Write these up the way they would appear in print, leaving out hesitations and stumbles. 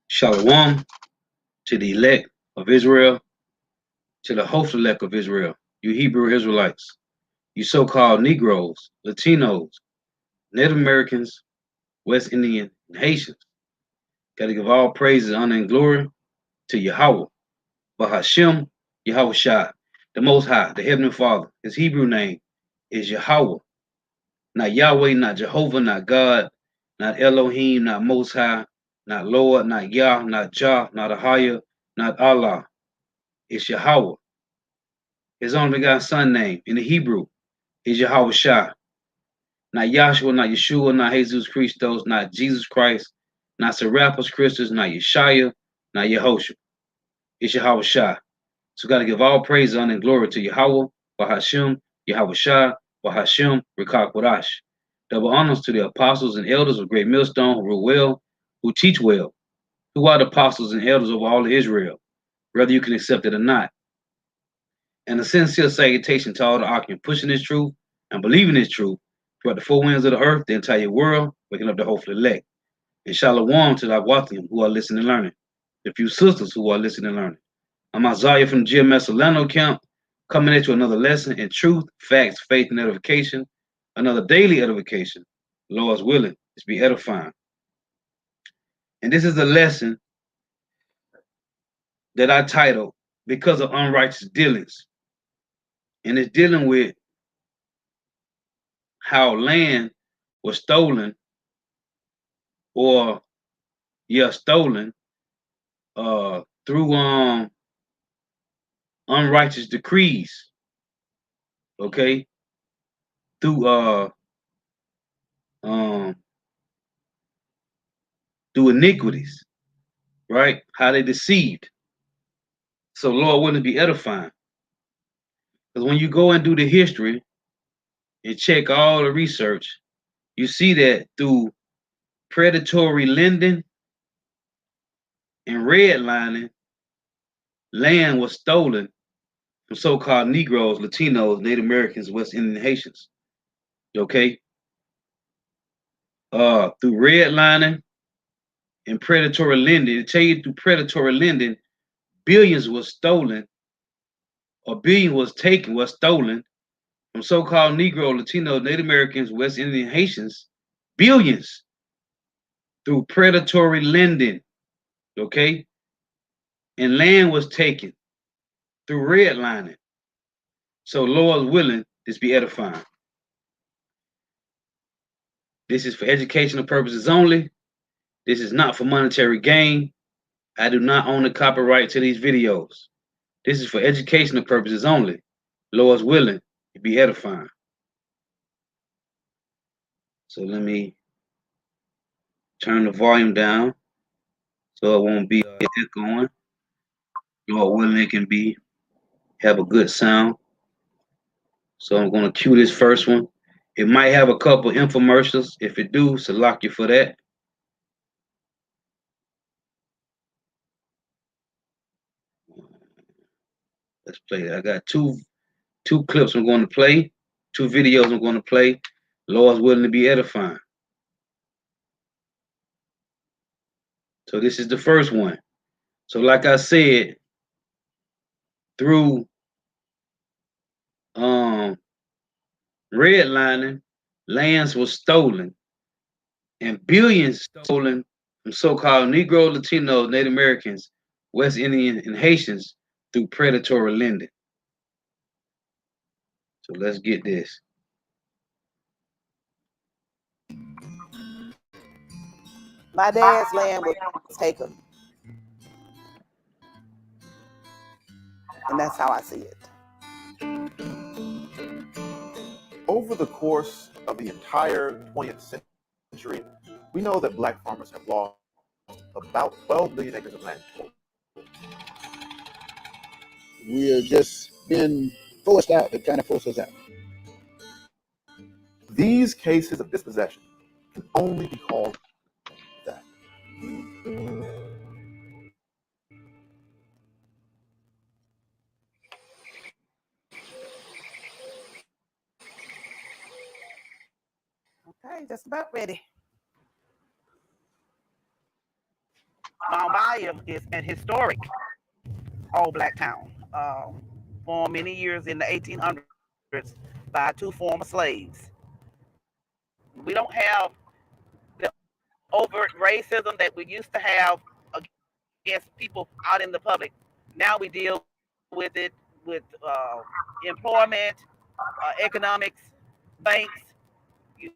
Shalom to the elect of Israel, to the hopeful elect of Israel, you Hebrew Israelites, you so-called Negroes, Latinos, Native Americans, West Indian, and Haitians. Got to give all praises, honor, and glory to Yahweh, Bahashem, Yahweh Shai, the Most High, the Heavenly Father. His Hebrew name is Yahweh, not Yahweh, not Jehovah, not God, not Elohim, not Most High, not Lord, not Yah, not Jah, not Ahaya, not Allah. It's Yahweh. His only begotten son name in the Hebrew is Yahweh Shai. Not Yahshua, not Yeshua, not Jesus Christos, not Jesus Christ, not Serapis Christus, not Yeshaya, not Yehoshua. It's Yahweh Shai. So got to give all praise, honor, and glory to Yahweh, Bahashem, Yahweh Shai, Bahashem, Rekak Wadash. Double honors to the apostles and elders of Great Millstone who rule well, who teach well, who are the apostles and elders of all of Israel, whether you can accept it or not. And a sincere salutation to all the occupants pushing this truth and believing this truth throughout the four winds of the earth, the entire world, waking up the hopeful elect. And shalom to the Awathium who are listening and learning, the few sisters who are listening and learning. I'm Isaiah from the GMS Orlando camp, coming at you another lesson in truth, facts, faith, and edification, another daily edification. Lord's willing, is be edifying. And this is a lesson that I titled Because of Unrighteous Dealings. And it's dealing with how land was stolen stolen through unrighteous decrees, okay, through through iniquities, right? How they deceived. So Lord wouldn't be edifying. Because when you go and do the history and check all the research, you see that through predatory lending and redlining, land was stolen from so-called Negroes, Latinos, Native Americans, West Indian Haitians. Okay? Through redlining and predatory lending. To tell you through predatory lending, billions was stolen, or billion was stolen from so-called Negro, Latino, Native Americans, West Indian Haitians, billions through predatory lending, okay? And land was taken through redlining. So Lord willing, this be edifying. This is for educational purposes only. This is not for monetary gain. I do not own the copyright to these videos. This is for educational purposes only. Lord's willing, it be edifying. So let me turn the volume down so it won't be echoing. Lord willing, it can have a good sound. So I'm going to cue this first one. It might have a couple infomercials. If it do, so lock you for that. Let's play that. I got two clips I'm going to play, two videos I'm going to play. Lord's willing to be edifying. So this is the first one. So like I said, through redlining, lands was stolen and billions stolen from so-called Negro, Latino, Native Americans, West Indian, and Haitians through predatory lending. So let's get this. My dad's land was taken. And that's how I see it. Over the course of the entire 20th century, we know that black farmers have lost about 12 million acres of land. We are just being forced out. They kind of forced us out. These cases of dispossession can only be called that. right, just about ready. Mount Bayou is an historic all-black town, formed many years in the 1800s by two former slaves. We don't have the overt racism that we used to have against people out in the public. Now we deal with it with employment, economics, banks. You,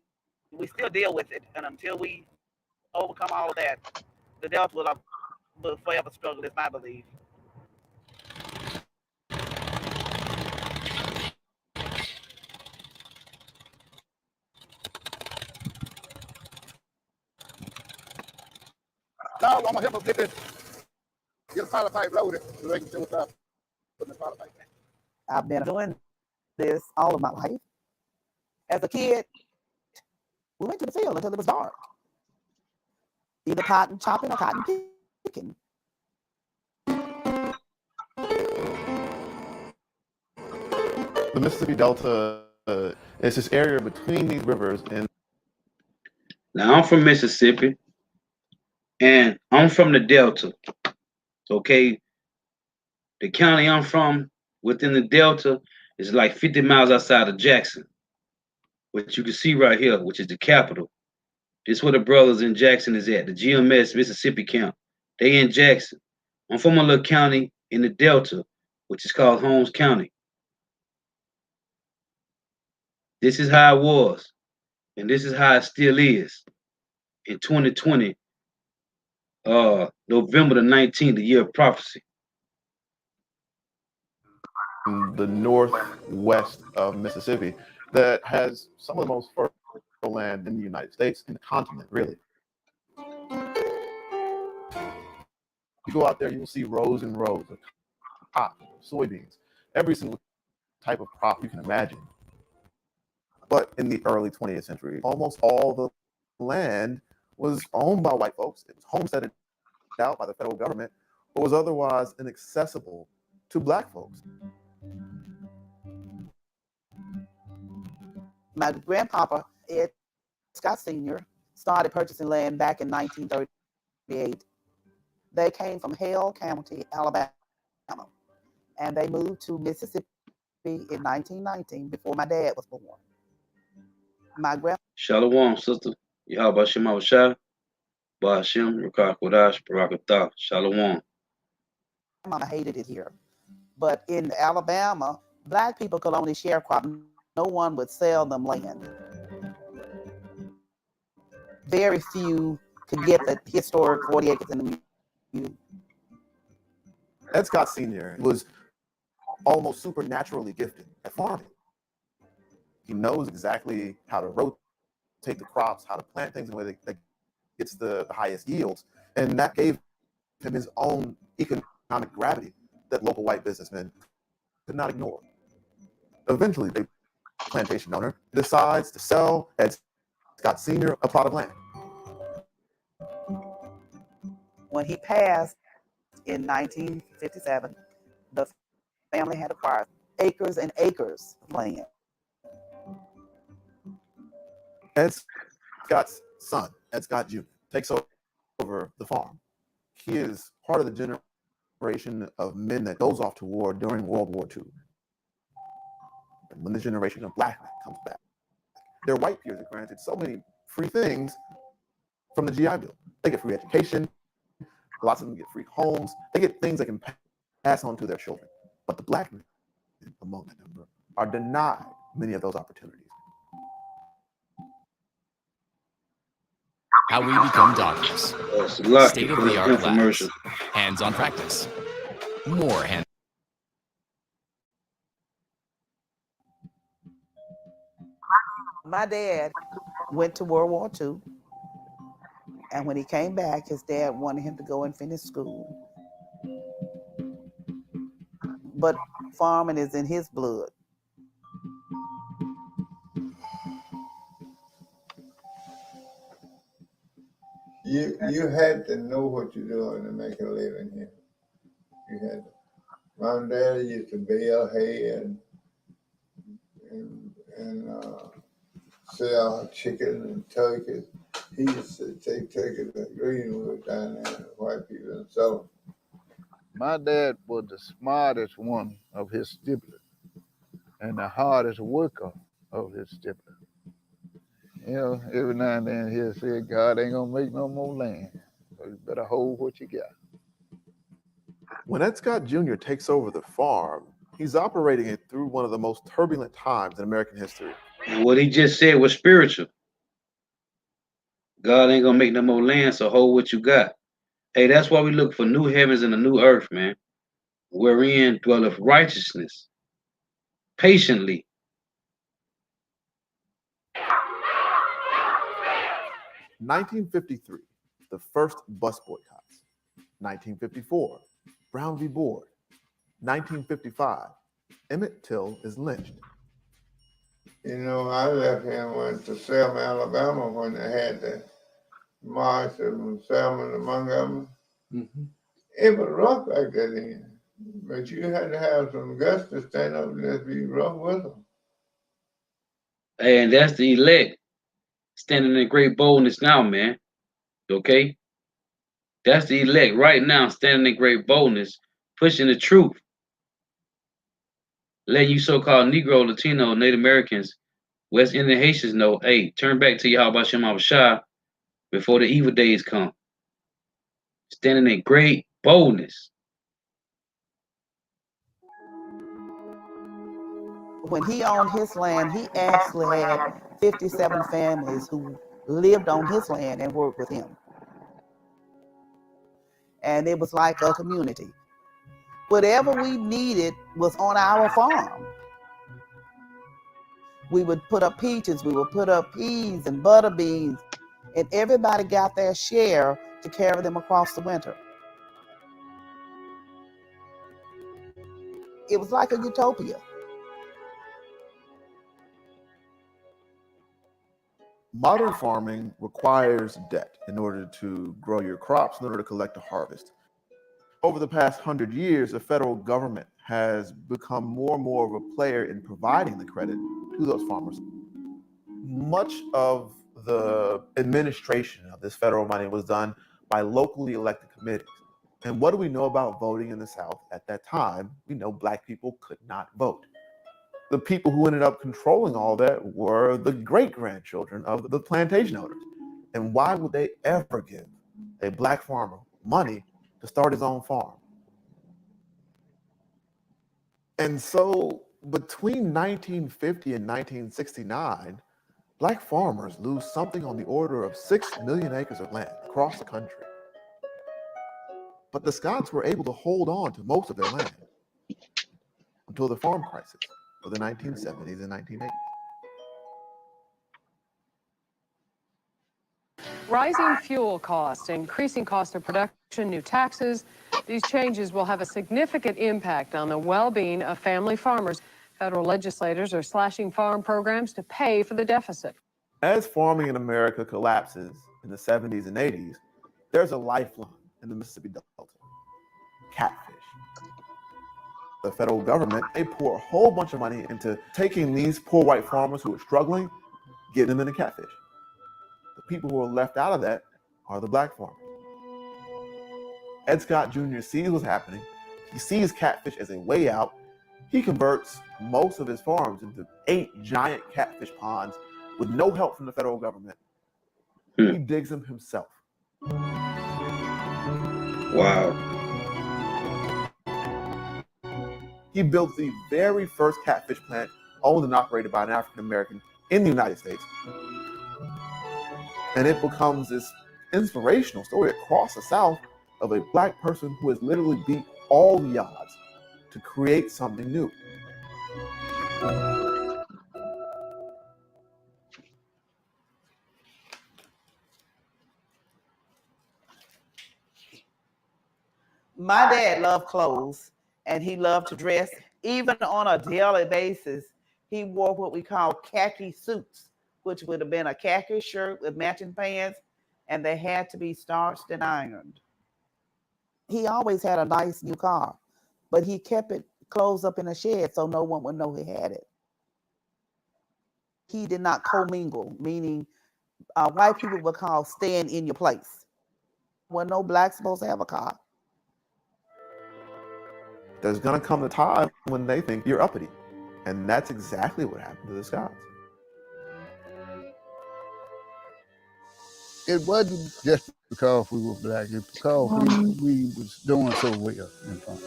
we still deal with it, and until we overcome all of that, the Delta will forever struggle. Is my belief. No, I'm gonna help them get a pilot pipe loaded so they can still stop putting the pilot pipe in. I've been doing this all of my life. As a kid, we went to the field until it was dark, either cotton chopping or cotton picking. The Mississippi Delta is this area between these rivers, and Now I'm from Mississippi, and I'm from the Delta. Okay, the county I'm from within the Delta is like 50 miles outside of Jackson, which you can see right here, which is the capital. This where the brothers in Jackson is at, the GMS Mississippi camp. They in Jackson. I'm from a little county in the Delta, which is called Holmes County. This is how it was, and this is how it still is in 2020, November the 19th, the year of prophecy. the northwest of Mississippi that has some of the most fertile land in the United States, in the continent, really. You go out there, you will see rows and rows of cotton, soybeans, every single type of crop you can imagine. But in the early 20th century, almost all the land was owned by white folks. It was homesteaded out by the federal government, but was otherwise inaccessible to black folks. My grandpapa, Ed Scott Sr., started purchasing land back in 1938. They came from Hale County, Alabama, and they moved to Mississippi in 1919 before my dad was born. My Shalom, sister. Yahweh Shem Shah, Ba'ashem, Rakak Wadash, Barakatah. Shalom. grandmama hated it here. But in Alabama, black people could only sharecrop. No one would sell them land. Very few could get the historic 40 acres in the mule. Ed Scott Sr. was almost supernaturally gifted at farming. He knows exactly how to rotate the crops, how to plant things in a way that gets the highest yields. And that gave him his own economic gravity that local white businessmen could not ignore. Eventually, the plantation owner decides to sell Ed Scott Sr. a plot of land. When he passed in 1957, the family had acquired acres and acres of land. Ed Scott's son, Ed Scott Jr., takes over the farm. He is part of the generation of men that goes off to war during World War II. And when the generation of black men comes back, their white peers are granted so many free things from the GI Bill. They get free education. Lots of them get free homes. They get things they can pass on to their children. But the black men among that number are denied many of those opportunities. How we become doctors. It's a lot. State-of-the-art labs. Infomercial. Hands-on practice. More hands. My dad went to World War II, and when he came back, his dad wanted him to go and finish school. But farming is in his blood. You had to know what you're doing to make a living here. You had to. Mom and Dad used to bale hay and sell chicken and turkey. He used to take turkey to Greenwood down there, and the white people, and sell them. My dad was the smartest one of his stipulate and the hardest worker of his stipulate. You know, every now and then he'll say, God ain't gonna make no more land. So you better hold what you got. When Ed Scott Jr. takes over the farm, he's operating it through one of the most turbulent times in American history. And what he just said was spiritual. God ain't gonna make no more land, so hold what you got. Hey, that's why we look for new heavens and a new earth, man. Wherein dwelleth righteousness, patiently. 1953, the first bus boycotts. 1954, Brown v. Board. 1955, Emmett Till is lynched. You know, I left here and went to Selma, Alabama when they had the march from Selma to Montgomery. Mm-hmm. It was rough back then, but you had to have some guts to stand up and just be rough with them. And that's the elect standing in great boldness now, man. Okay? That's the elect right now standing in great boldness, pushing the truth. Letting you so-called Negro, Latino, Native Americans, West Indian Haitians know, hey, turn back to Yahweh Shem Shah before the evil days come. Standing in great boldness. When he owned his land, he actually had 57 families who lived on his land and worked with him. And it was like a community. Whatever we needed was on our farm. We would put up peaches, we would put up peas and butter beans, and everybody got their share to carry them across the winter. It was like a utopia. Modern farming requires debt in order to grow your crops, in order to collect a harvest. Over the past 100 years, the federal government has become more and more of a player in providing the credit to those farmers. Much of the administration of this federal money was done by locally elected committees. And what do we know about voting in the South at that time? We know Black people could not vote. The people who ended up controlling all that were the great-grandchildren of the plantation owners. And why would they ever give a Black farmer money to start his own farm? And so between 1950 and 1969, Black farmers lose something on the order of 6 million acres of land across the country. But the Scots were able to hold on to most of their land until the farm crisis of the 1970s and 1980s. Rising fuel costs, increasing cost of production, new taxes. These changes will have a significant impact on the well-being of family farmers. Federal legislators are slashing farm programs to pay for the deficit. As farming in America collapses in the 70s and 80s, there's a lifeline in the Mississippi Delta: catfish. The federal government, they pour a whole bunch of money into taking these poor white farmers who are struggling, getting them into catfish. The people who are left out of that are the Black farmers. Ed Scott Jr. sees what's happening. He sees catfish as a way out. He converts most of his farms into 8 giant catfish ponds with no help from the federal government. He digs them himself. Wow. He built the very first catfish plant owned and operated by an African American in the United States. And it becomes this inspirational story across the South of a Black person who has literally beat all the odds to create something new. My dad loved clothes, and he loved to dress. Even on a daily basis, he wore what we call khaki suits, which would have been a khaki shirt with matching pants, and they had to be starched and ironed. He always had a nice new car, but he kept it closed up in a shed so no one would know he had it. he did not commingle, meaning white people would call stand in your place. Well, no black supposed to have a car. There's going to come a time when they think you're uppity. And that's exactly what happened to the Scots. It wasn't just because we were black, it's because we was doing so well in front.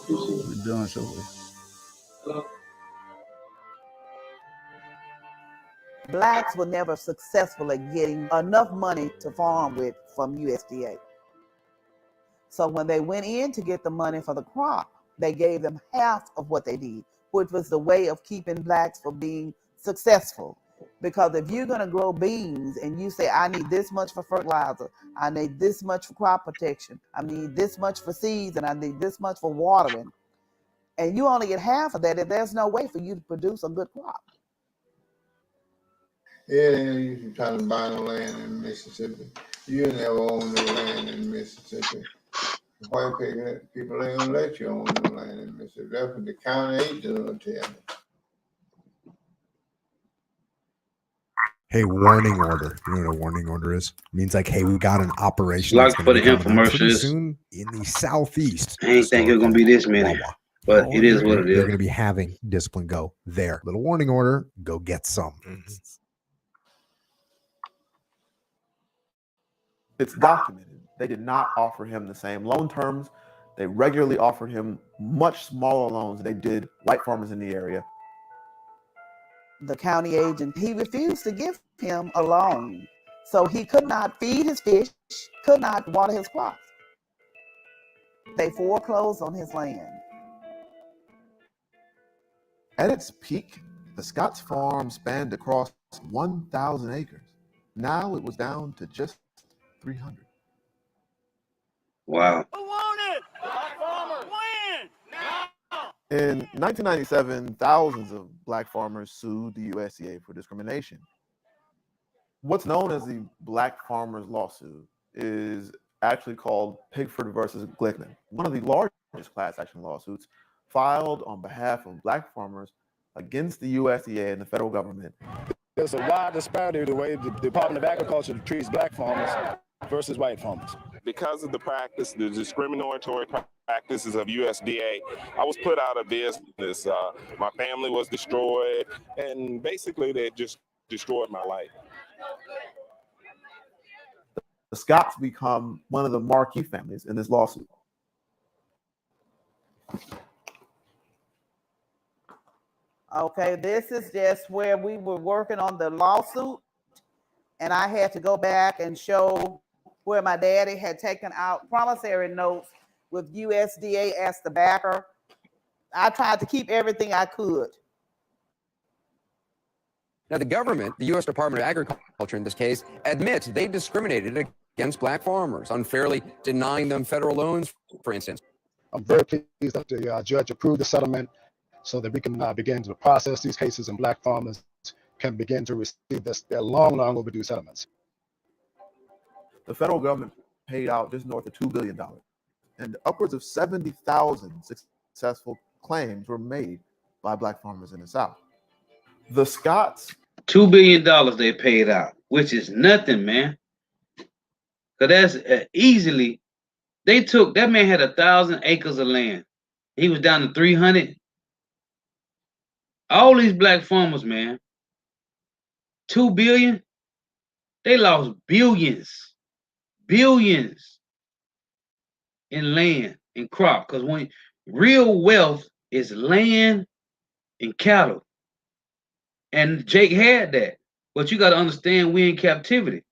We were doing so well. Blacks were never successful at getting enough money to farm with from USDA. So when they went in to get the money for the crop, they gave them half of what they need, which was the way of keeping blacks from being successful. Because if you're going to grow beans and you say, I need this much for fertilizer, I need this much for crop protection, I need this much for seeds, and I need this much for watering, and you only get half of that, and there's no way for you to produce a good crop. Yeah, you should try to buy no land in Mississippi. You never own no land in Mississippi. White people ain't gonna let you own no land in Mississippi. That's what the county agent will tell you. Hey, warning order. You know what a warning order is? It means like, hey, we got an operation Like that's for going the to be coming up pretty infomercials. soon in the southeast. I ain't think it was gonna be this many, Wawa. but it is what it They're is. going to be having discipline go there. Little warning order. Go get some. It's documented. They did not offer him the same loan terms. They regularly offered him much smaller loans than they did white farmers in the area. The county agent, he refused to give him a loan. So he could not feed his fish, could not water his crops. They foreclosed on his land. At its peak, the Scots farm spanned across 1,000 acres. Now it was down to just 300. Wow. Who won it? Black farmers win now. In 1997, thousands of black farmers sued the USDA for discrimination. What's known as the Black Farmers Lawsuit is actually called Pigford versus Glickman, one of the largest class action lawsuits filed on behalf of black farmers against the USDA and the federal government. There's a wide disparity in the way the Department of Agriculture treats black farmers versus white farmers. Because of the practice, the discriminatory practices of USDA, I was put out of business. My family was destroyed, and basically they just destroyed my life. The Scots become one of the marquee families in this lawsuit. Okay, this is just where we were working on the lawsuit, and I had to go back and show where my daddy had taken out promissory notes with USDA as the backer. I tried to keep everything I could. Now, the government, the U.S. Department of Agriculture in this case, admits they discriminated against black farmers, unfairly denying them federal loans, for instance. I'm very pleased that the judge approved the settlement so that we can begin to process these cases and black farmers can begin to receive their long overdue settlements. The federal government paid out just north of $2 billion, and upwards of 70,000 successful claims were made by black farmers in the South. The Scots, $2 billion they paid out, which is nothing, man. Because that's easily, they took, that man had 1,000 acres of land. He was down to 300. All these black farmers, man, 2 billion, they lost billions in land and crop. Because when real wealth is land and cattle. And Jake had that. But you got to understand, we're in captivity.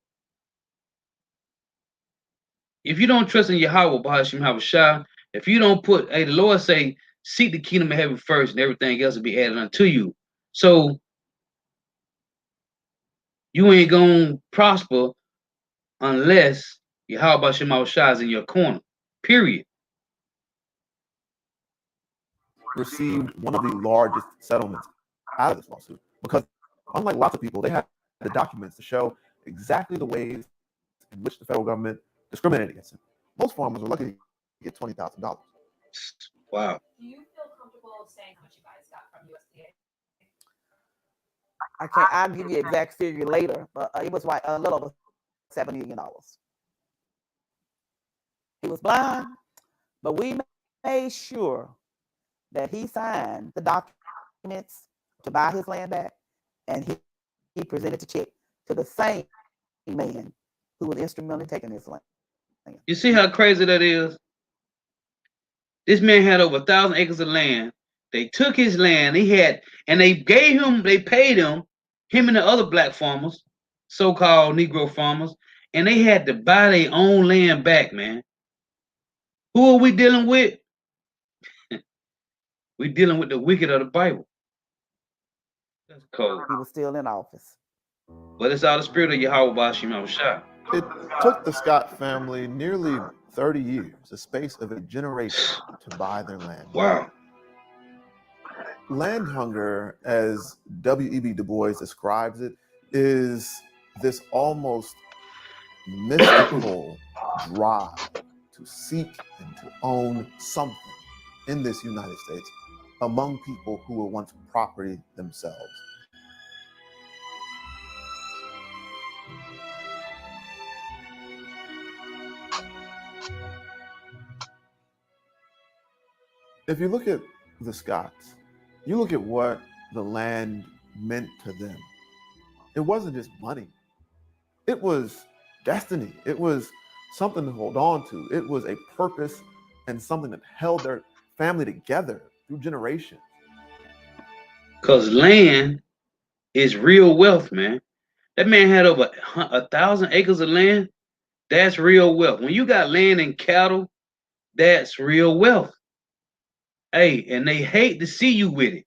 If you don't trust in Yahweh, Bahashim Habashah, if you don't put, hey, the Lord say, seek the kingdom of heaven first, and everything else will be added unto you. So you ain't gonna prosper unless Yahweh Bahashim Habashah is in your corner. Period. received one of the largest settlements out of this lawsuit because, unlike lots of people, they had the documents to show exactly the ways in which the federal government discriminated against them. Most farmers were lucky to get $20,000. Wow. Do you feel comfortable saying how much you guys got from USDA? I'll give you exact figure later, but it was like a little over $7 million. He was blind, but we made sure that he signed the documents to buy his land back, and he presented the check to the same man who was instrumental in taking his land. You see how crazy that is? This man had over 1,000 acres of land. They took his land. They paid him and the other black farmers, so-called Negro farmers, and they had to buy their own land back, man. Who are we dealing with? We're dealing with the wicked of the Bible. That's cold. He was still in office. But it's all the spirit of Yahweh Bashim Shah. It took the Scott family nearly 30 years, a space of a generation, to buy their land. Wow. Land hunger, as W.E.B. Du Bois describes it, is this almost mystical drive to seek and to own something in this United States among people who were once property themselves. If you look at the Scots, you look at what the land meant to them. It wasn't just money. It was destiny. It was something to hold on to. It was a purpose and something that held their family together through generations. Because land is real wealth, man. That man had over 1,000 acres of land. That's real wealth. When you got land and cattle, that's real wealth. Hey, and they hate to see you with it.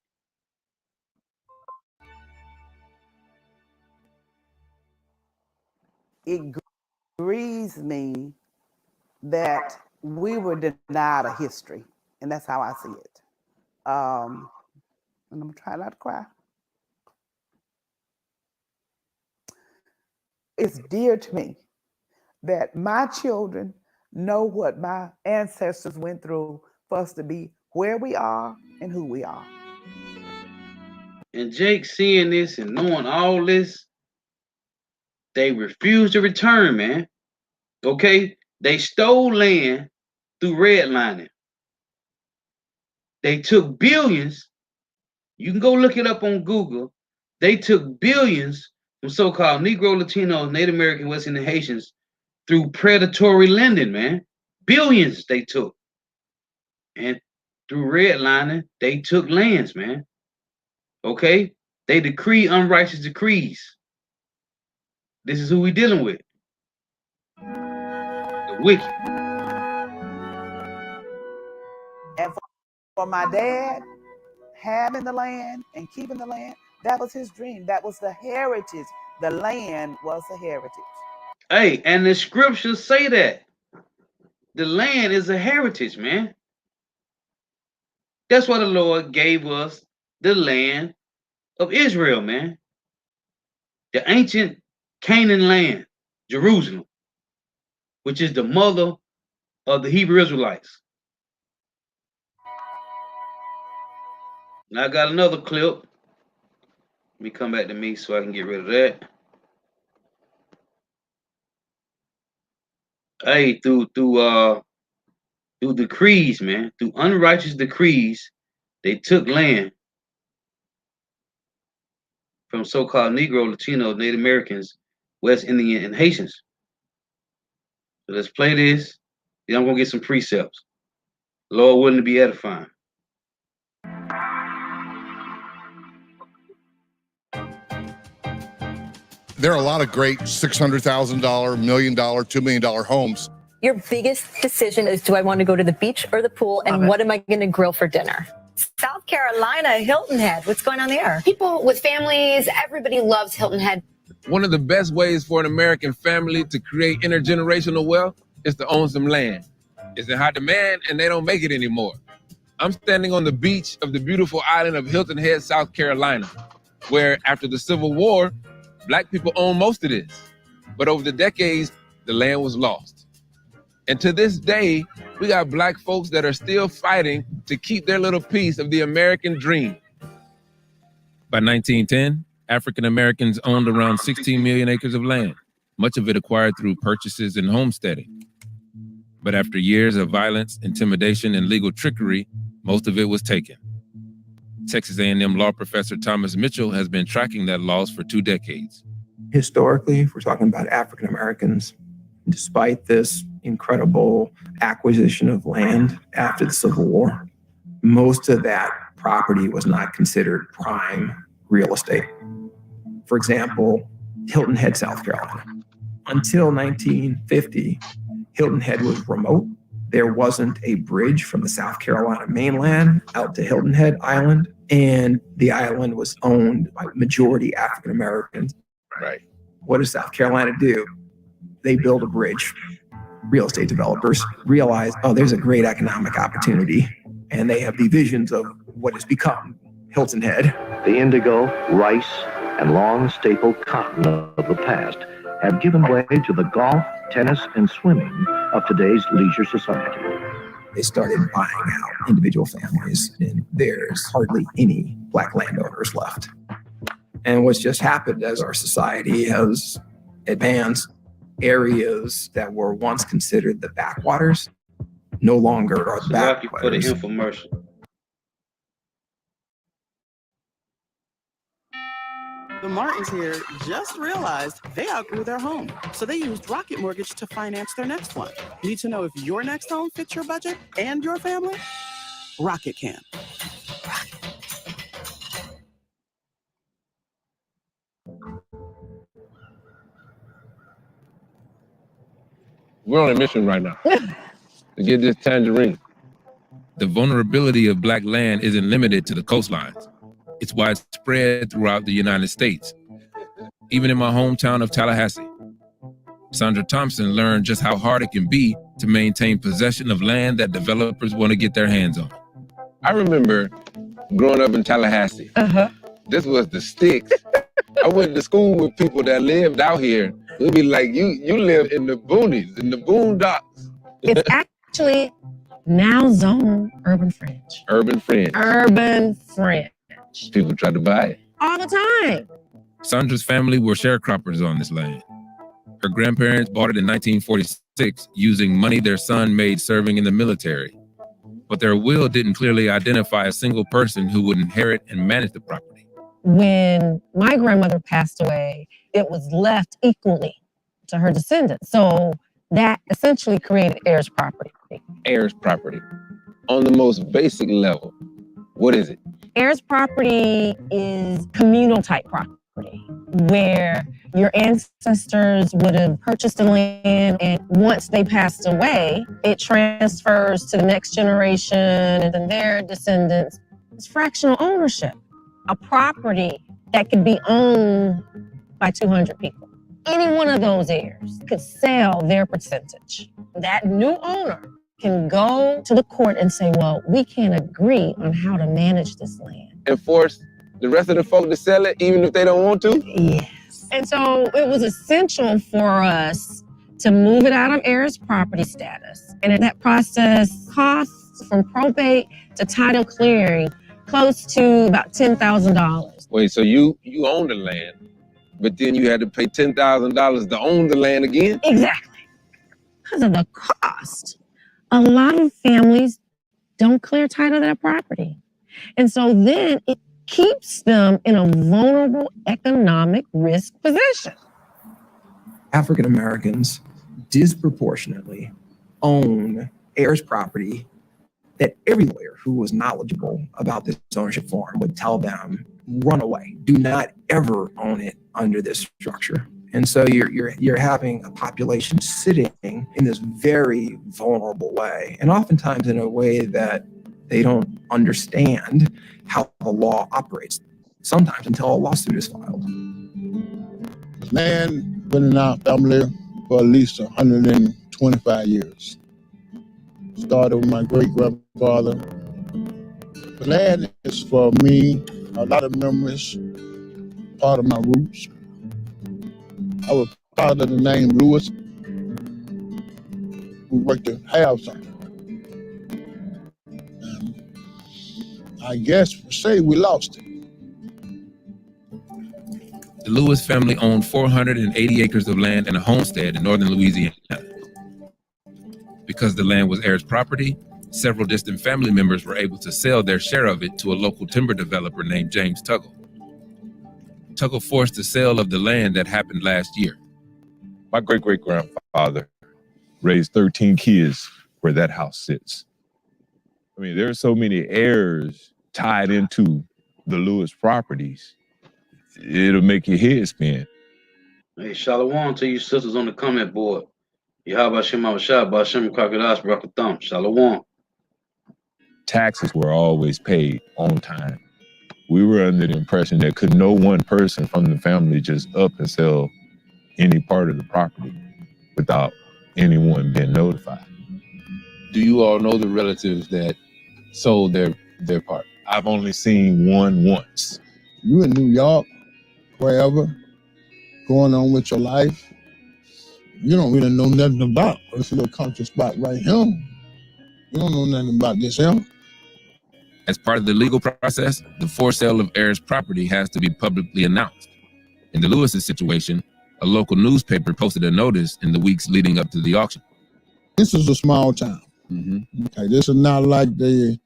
It grieves me that we were denied a history, and that's how I see it. And I'm gonna try not to cry. It's dear to me that my children know what my ancestors went through for us to be where we are and who we are. And Jake seeing this and knowing all this, they refuse to return, man. Okay? They stole land through redlining. They took billions. You can go look it up on Google. They took billions from so-called Negro, Latinos, Native American, West Indian Haitians through predatory lending, man. Billions they took. And through redlining, they took lands, man. Okay? They decree unrighteous decrees. This is who we dealing with. The wicked. And for my dad, having the land and keeping the land, that was his dream. That was the heritage. The land was the heritage. Hey, and the scriptures say that. The land is a heritage, man. That's why the Lord gave us the land of Israel, man. The ancient Canaan land, Jerusalem, which is the mother of the Hebrew Israelites. Now I got another clip. Let me come back to me so I can get rid of that. Hey, through decrees, man, through unrighteous decrees, they took land from so-called Negro, Latino, Native Americans, West Indian, and Haitians. So let's play this. Then I'm gonna get some precepts. Lord willing to be edifying. There are a lot of great $600,000, $1 million, $2 million homes. Your biggest decision is, do I want to go to the beach or the pool, and what am I going to grill for dinner? South Carolina, Hilton Head. What's going on there? People with families, everybody loves Hilton Head. One of the best ways for an American family to create intergenerational wealth is to own some land. It's in high demand, and they don't make it anymore. I'm standing on the beach of the beautiful island of Hilton Head, South Carolina, where after the Civil War, Black people owned most of this. But over the decades, the land was lost. And to this day, we got Black folks that are still fighting to keep their little piece of the American dream. By 1910, African Americans owned around 16 million acres of land, much of it acquired through purchases and homesteading. But after years of violence, intimidation, and legal trickery, most of it was taken. Texas A&M law professor Thomas Mitchell has been tracking that loss for 2 decades. Historically, if we're talking about African Americans, despite this incredible acquisition of land after the Civil War, most of that property was not considered prime real estate. For example, Hilton Head, South Carolina. Until 1950, Hilton Head was remote. There wasn't a bridge from the South Carolina mainland out to Hilton Head Island, and the island was owned by majority African Americans. Right. What does South Carolina do? They build a bridge. Real estate developers realize, oh, there's a great economic opportunity, and they have the visions of what has become Hilton Head. The indigo, rice, and long staple cotton of the past have given way to the golf, tennis, and swimming of today's leisure society. They started buying out individual families, and there's hardly any Black landowners left. And what's just happened as our society has advanced, areas that were once considered the backwaters no longer are the backwaters. For the infomercial. The Martins here just realized they outgrew their home, so they used Rocket Mortgage to finance their next one. Need to know if your next home fits your budget and your family? Rocket can. We're on a mission right now to get this tangerine. The vulnerability of Black land isn't limited to the coastlines. It's widespread throughout the United States, even in my hometown of Tallahassee. Sandra Thompson learned just how hard it can be to maintain possession of land that developers want to get their hands on. I remember growing up in Tallahassee. This was the sticks. I went to school with people that lived out here. We'd be like, you live in the boonies, in the boondocks. It's actually now zoned urban fringe. Urban fringe. Urban fringe. People try to buy it. All the time. Sandra's family were sharecroppers on this land. Her grandparents bought it in 1946 using money their son made serving in the military. But their will didn't clearly identify a single person who would inherit and manage the property. When my grandmother passed away, it was left equally to her descendants. So that essentially created heirs property. Heirs property. On the most basic level, what is it? Heirs property is communal type property where your ancestors would have purchased the land, and once they passed away, it transfers to the next generation and then their descendants. It's fractional ownership, a property that could be owned by 200 people. Any one of those heirs could sell their percentage. That new owner can go to the court and say, well, we can't agree on how to manage this land. And force the rest of the folk to sell it even if they don't want to? Yes. And so it was essential for us to move it out of heirs property status. And that process costs from probate to title clearing close to about $10,000. Wait, so you own the land, but then you had to pay $10,000 to own the land again? Exactly. Because of the cost. A lot of families don't clear title to their property. And so then it keeps them in a vulnerable economic risk position. African Americans disproportionately own heirs property that every lawyer who was knowledgeable about this ownership form would tell them, run away. Do not ever own it under this structure. And so you're having a population sitting in this very vulnerable way, and oftentimes in a way that they don't understand how the law operates, sometimes until a lawsuit is filed. Land been in our family for at least 125 years. Started with my great-grandfather. The land is for me, a lot of memories, part of my roots. I was proud of the name Lewis. We worked to have something. And I guess, say we lost it. The Lewis family owned 480 acres of land and a homestead in northern Louisiana. Because the land was heirs' property, several distant family members were able to sell their share of it to a local timber developer named James Tuggle. Tuggle forced the sale of the land that happened last year. My great-great-grandfather raised 13 kids where that house sits. I mean, there are so many heirs tied into the Lewis properties. It'll make your head spin. Hey, Shalom to you sisters on the comment board. Yahweh Shem Shah, Bashem Krakadas, Barakatham. Shalom. Taxes were always paid on time. We were under the impression that could no one person from the family just up and sell any part of the property without anyone being notified. Do you all know the relatives that sold their part? I've only seen one once. You in New York, wherever, going on with your life, you don't really know nothing about this little country spot right here. You don't know nothing about this here. As part of the legal process, the forced sale of heirs' property has to be publicly announced. In the Lewis's situation, a local newspaper posted a notice in the weeks leading up to the auction. This is a small town. Okay, this is not like the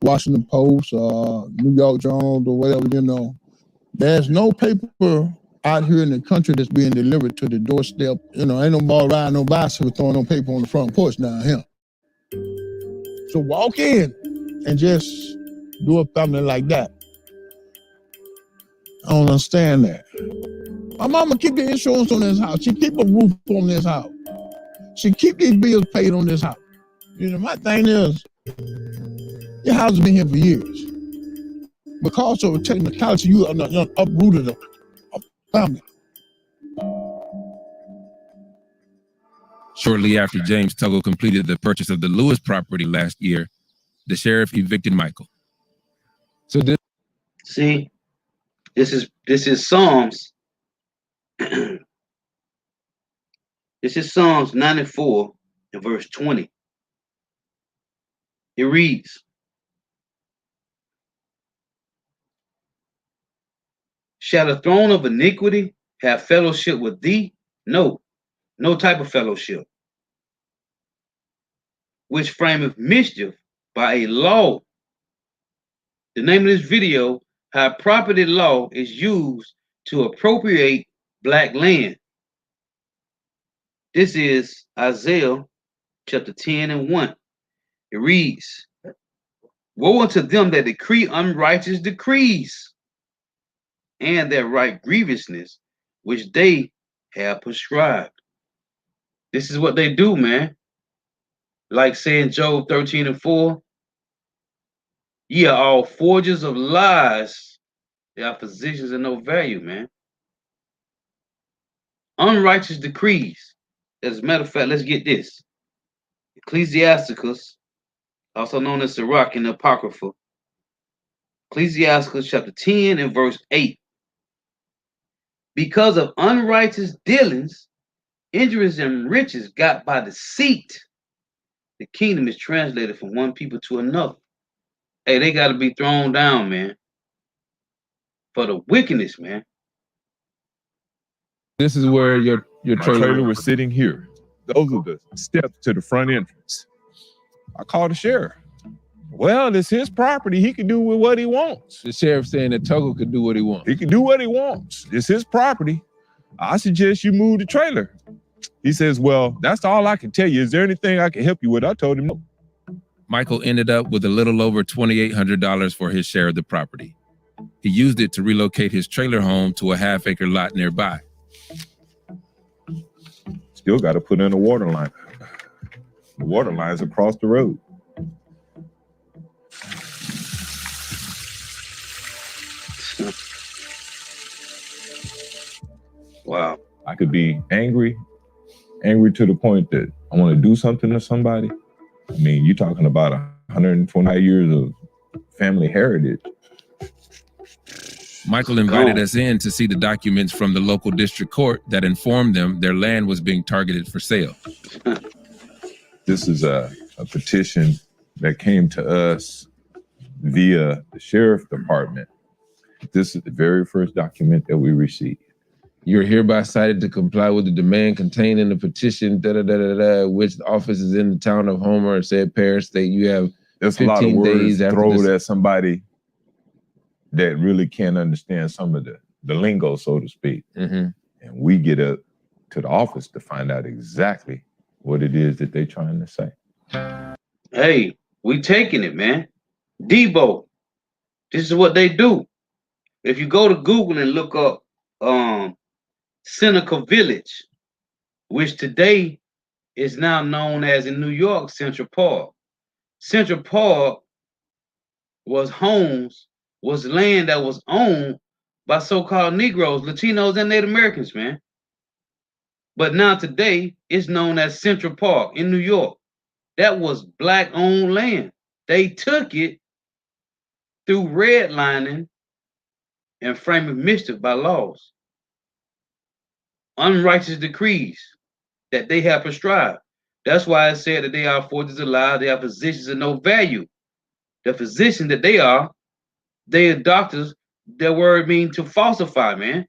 Washington Post or New York Journal or whatever, you know. There's no paper out here in the country that's being delivered to the doorstep. You know, ain't nobody riding no bicycle throwing no paper on the front porch down here. So walk in and just do a family like that. I don't understand that. My mama keep the insurance on this house. She keep a roof on this house. She keep these bills paid on this house. You know, my thing is, your house has been here for years. Because of technicality, you uprooted a family. Shortly after James Tuggle completed the purchase of the Lewis property last year, the sheriff evicted Michael. So this is Psalms. This is Psalms 94 and verse 20. It reads, "Shall the throne of iniquity have fellowship with thee? No, no type of fellowship. Which frameth mischief by a law." The name of this video, how property law is used to appropriate black land. This is Isaiah chapter 10 and 1. It reads, "Woe unto them that decree unrighteous decrees, and that write grievousness which they have prescribed." This is what they do, man. Like saying Job 13 and 4, "Ye are all forgers of lies. They are physicians of no value," man. Unrighteous decrees. As a matter of fact, let's get this. Ecclesiasticus, also known as Sirach in the Apocrypha. Ecclesiasticus chapter 10 and verse 8. "Because of unrighteous dealings, injuries and riches got by deceit, the kingdom is translated from one people to another." Hey, they got to be thrown down, man. For the wickedness, man. This is where your trailer was sitting here. Those are the steps to the front entrance. I called the sheriff. Well, it's his property. He can do with what he wants. The sheriff saying that Tuggle could do what he wants. He can do what he wants. It's his property. I suggest you move the trailer. He says, well, that's all I can tell you. Is there anything I can help you with? I told him no. Michael ended up with a little over $2,800 for his share of the property. He used it to relocate his trailer home to a half-acre lot nearby. Still got to put in a water line. The water line's across the road. Wow. I could be angry to the point that I want to do something to somebody. I mean, you're talking about 129 years of family heritage. Michael invited us in to see the documents from the local district court that informed them their land was being targeted for sale. This is a petition that came to us via the sheriff department. This is the very first document that we received. You're hereby cited to comply with the demand contained in the petition, which office is in the town of Homer, said parish state. You have There's a lot of 15 words days after thrown this. at somebody that really can't understand some of the lingo, so to speak. Mm-hmm. And we get up to the office to find out exactly what it is that they're trying to say. Hey, we taking it, man. Debo, this is what they do. If you go to Google and look up Seneca Village, which today is now known as in New York, Central Park. Central Park was land that was owned by so-called Negroes, Latinos, and Native Americans, man. But now today, it's known as Central Park in New York. That was black-owned land. They took it through redlining and framing mischief by laws. Unrighteous decrees that they have prescribed. That's why it said that they are forces of lies, they are physicians of no value. The physician that they are doctors. Their word mean to falsify, man.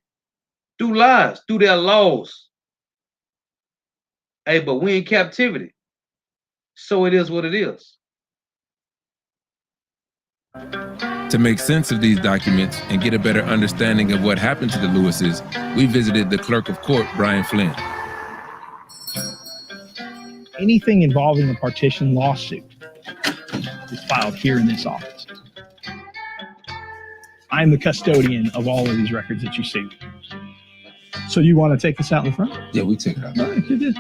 Through lies, through their laws. Hey, but we in captivity. So it is what it is. To make sense of these documents and get a better understanding of what happened to the Lewises, we visited the clerk of court, Brian Flynn. Anything involving a partition lawsuit is filed here in this office. I'm the custodian of all of these records that you see. So you want to take this out in the front? Yeah, we take it out. All right, good.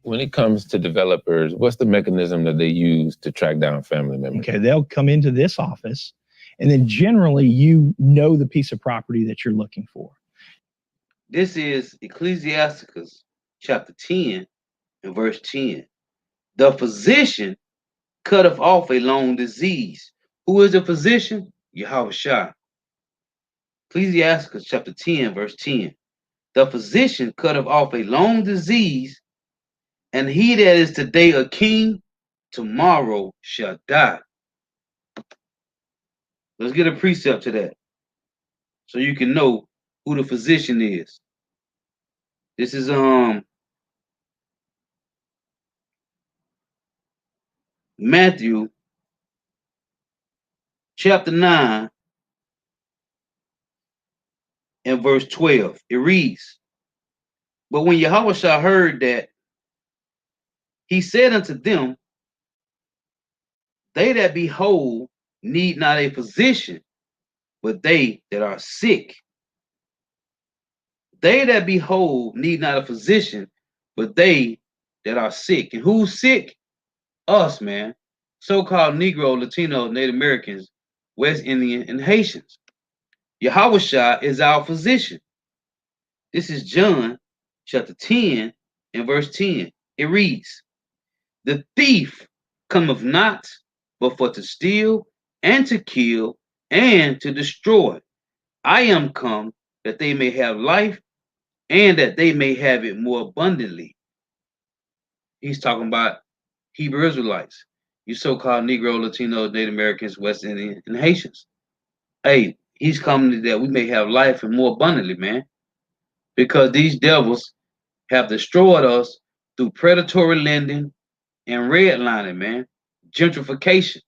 When it comes to developers, what's the mechanism that they use to track down family members? Okay, they'll come into this office, and then generally you know the piece of property that you're looking for. This is Ecclesiasticus chapter 10 and verse 10. The physician cutteth off a long disease. Who is the physician? Yahushua. Ecclesiasticus chapter 10 verse 10. The physician cutteth off a long disease, and he that is today a king, tomorrow shall die. Let's get a precept to that, so you can know who the physician is. This is Matthew chapter 9 and verse 12. It reads, but when Yahushua heard that, he said unto them, they that be whole need not a physician, but they that are sick. They that be whole need not a physician, but they that are sick. And who's sick? Us, man. So-called Negro, Latino, Native Americans, West Indian, and Haitians. Yahushua is our physician. This is John chapter 10 and verse 10. It reads, the thief cometh not but for to steal and to kill and to destroy. I am come that they may have life and that they may have it more abundantly. He's talking about Hebrew Israelites, you so-called Negro, Latino, Native Americans, West Indian, and Haitians. Hey, he's coming that we may have life and more abundantly, man. Because these devils have destroyed us through predatory lending and redlining, man. Gentrification.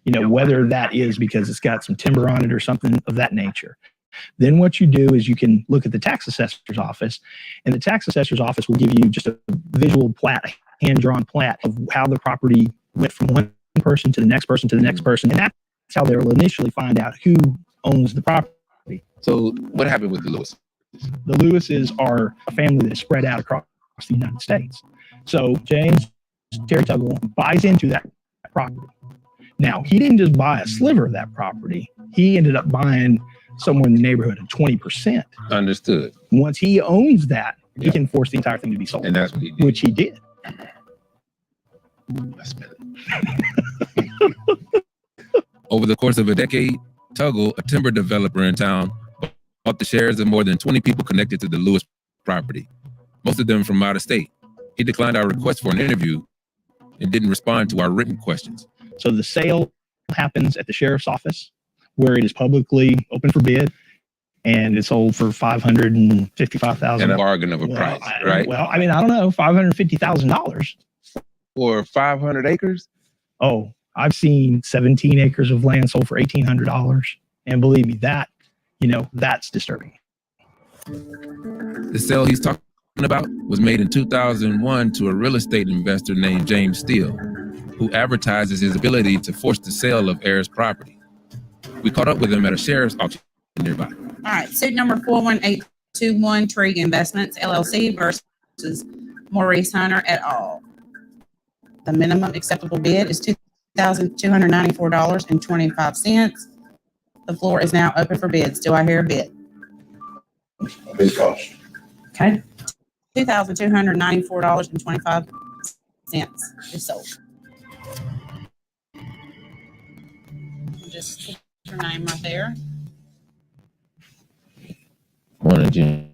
You know, whether that is because it's got some timber on it or something of that nature. Then what you do is you can look at the tax assessor's office, and the tax assessor's office will give you just a visual plat, a hand-drawn plat of how the property went from one person to the next person to the next person. And that's how they'll initially find out who owns the property. So what happened with the Lewis? The Lewises are a family that is spread out across the United States. So James Terry Tuggle buys into that property. Now, he didn't just buy a sliver of that property. He ended up buying somewhere in the neighborhood of 20%. Understood. Once he owns that, he can force the entire thing to be sold. And that's what he did. Which he did. Over the course of a decade, Tuggle, a timber developer in town, bought the shares of more than 20 people connected to the Lewis property, most of them from out of state. He declined our request for an interview and didn't respond to our written questions. So the sale happens at the sheriff's office, where it is publicly open for bid, and it's sold for $555,000. And a bargain of a price, right? Well, I mean, I don't know, $550,000 for 500 acres. Oh, I've seen 17 acres of land sold for $1,800, and believe me, that that's disturbing. The sale he's talking about was made in 2001 to a real estate investor named James Steele, who advertises his ability to force the sale of heirs' property. We caught up with him at a sheriff's auction nearby. All right, suit number 41821, Trig Investments, LLC versus Maurice Hunter et al. The minimum acceptable bid is $2,294.25. The floor is now open for bids. Do I hear a bid? Bid cost. Okay. $2,294.25 is sold. Just put your name right there. Morning, Jim.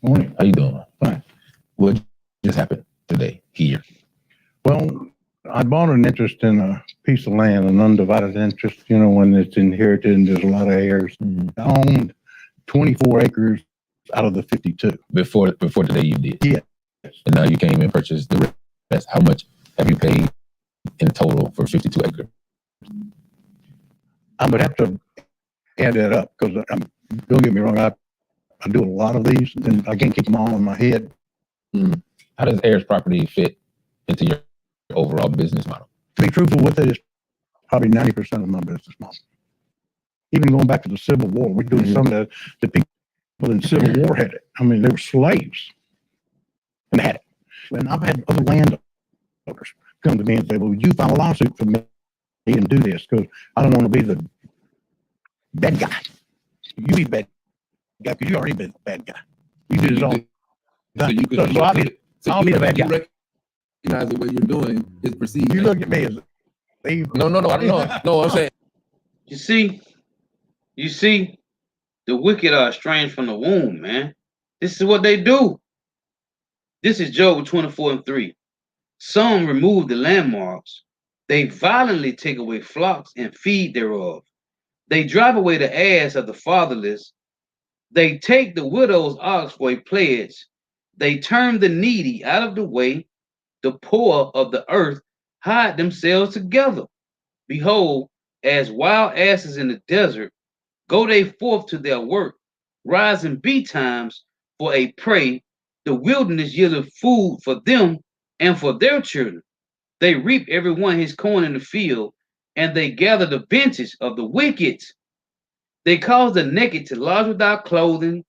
Morning. How you doing? Fine. What just happened today here? Well, I bought an interest in a piece of land, an undivided interest, when it's inherited and there's a lot of heirs. I owned 24 acres out of the 52. Before the day you did? Yeah. And now you came and purchased the rest. How much have you paid in total for 52 acres? I would have to add that up because don't get me wrong, I do a lot of these and I can't keep them all in my head. How does heirs property fit into your overall business model? To be truthful with it, it's probably 90% of my business model. Even going back to the Civil War, we're doing some of the people in the Civil War had it. I mean, they were slaves and had it. And I've had other landowners come to me and say, well, would you file a lawsuit for me and do this? Because I don't want to be the bad guy. You be bad guy because you already been the bad guy. You did it all. So I'll be the bad guy. Recognize the way you're doing is perceived. You look at me as no, I don't know. No, I'm saying. You see, the wicked are estranged from the womb, man. This is what they do. This is Job 24:3. Some remove the landmarks. They violently take away flocks and feed thereof. They drive away the ass of the fatherless. They take the widow's ox for a pledge. They turn the needy out of the way. The poor of the earth hide themselves together. Behold, as wild asses in the desert, go they forth to their work, rising betimes for a prey. The wilderness yielded food for them and for their children. They reap every one his corn in the field, and they gather the benches of the wicked. They cause the naked to lodge without clothing,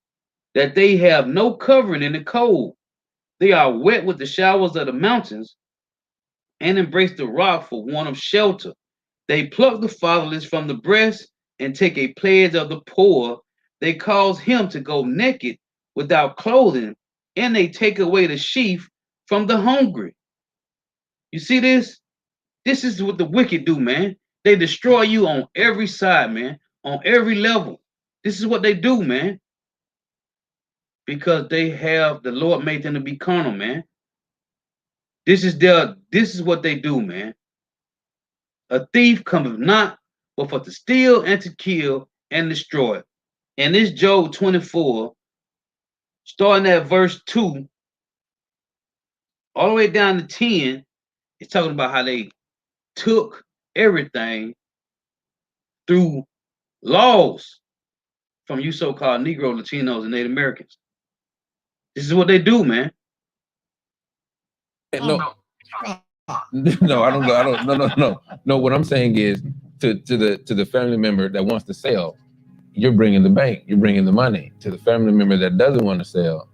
that they have no covering in the cold. They are wet with the showers of the mountains and embrace the rock for want of shelter. They pluck the fatherless from the breast and take a pledge of the poor. They cause him to go naked without clothing, and they take away the sheaf from the hungry. You see this? This is what the wicked do, man. They destroy you on every side, man, on every level. This is what they do, man. Because the Lord made them to be carnal, man. This is what they do, man. A thief cometh not, but for to steal and to kill and destroy. And this Job 24, starting at verse 2, all the way down to 10, it's talking about how they took everything through laws from you so-called Negro, Latinos, and Native Americans. This is what they do, man. No, I don't know. No, what I'm saying is to the family member that wants to sell, you're bringing the bank, you're bringing the money. To the family member that doesn't want to sell,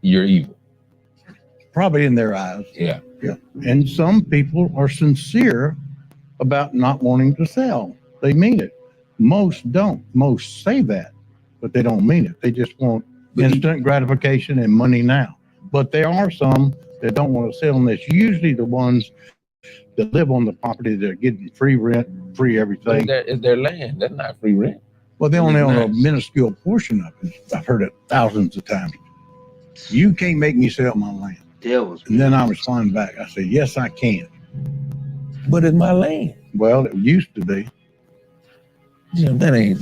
you're evil. Probably in their eyes. Yeah. And some people are sincere about not wanting to sell. They mean it. Most don't. Most say that, but they don't mean it. They just want instant gratification and money now. But there are some that don't want to sell, and it's usually the ones that live on the property that are getting free rent, free everything. It's their land. That's not free rent. Well, they only own a minuscule portion of it. I've heard it thousands of times. You can't make me sell my land. And then I respond back. I say, yes, I can. but it's my land. Well, it used to be. Yeah, that ain't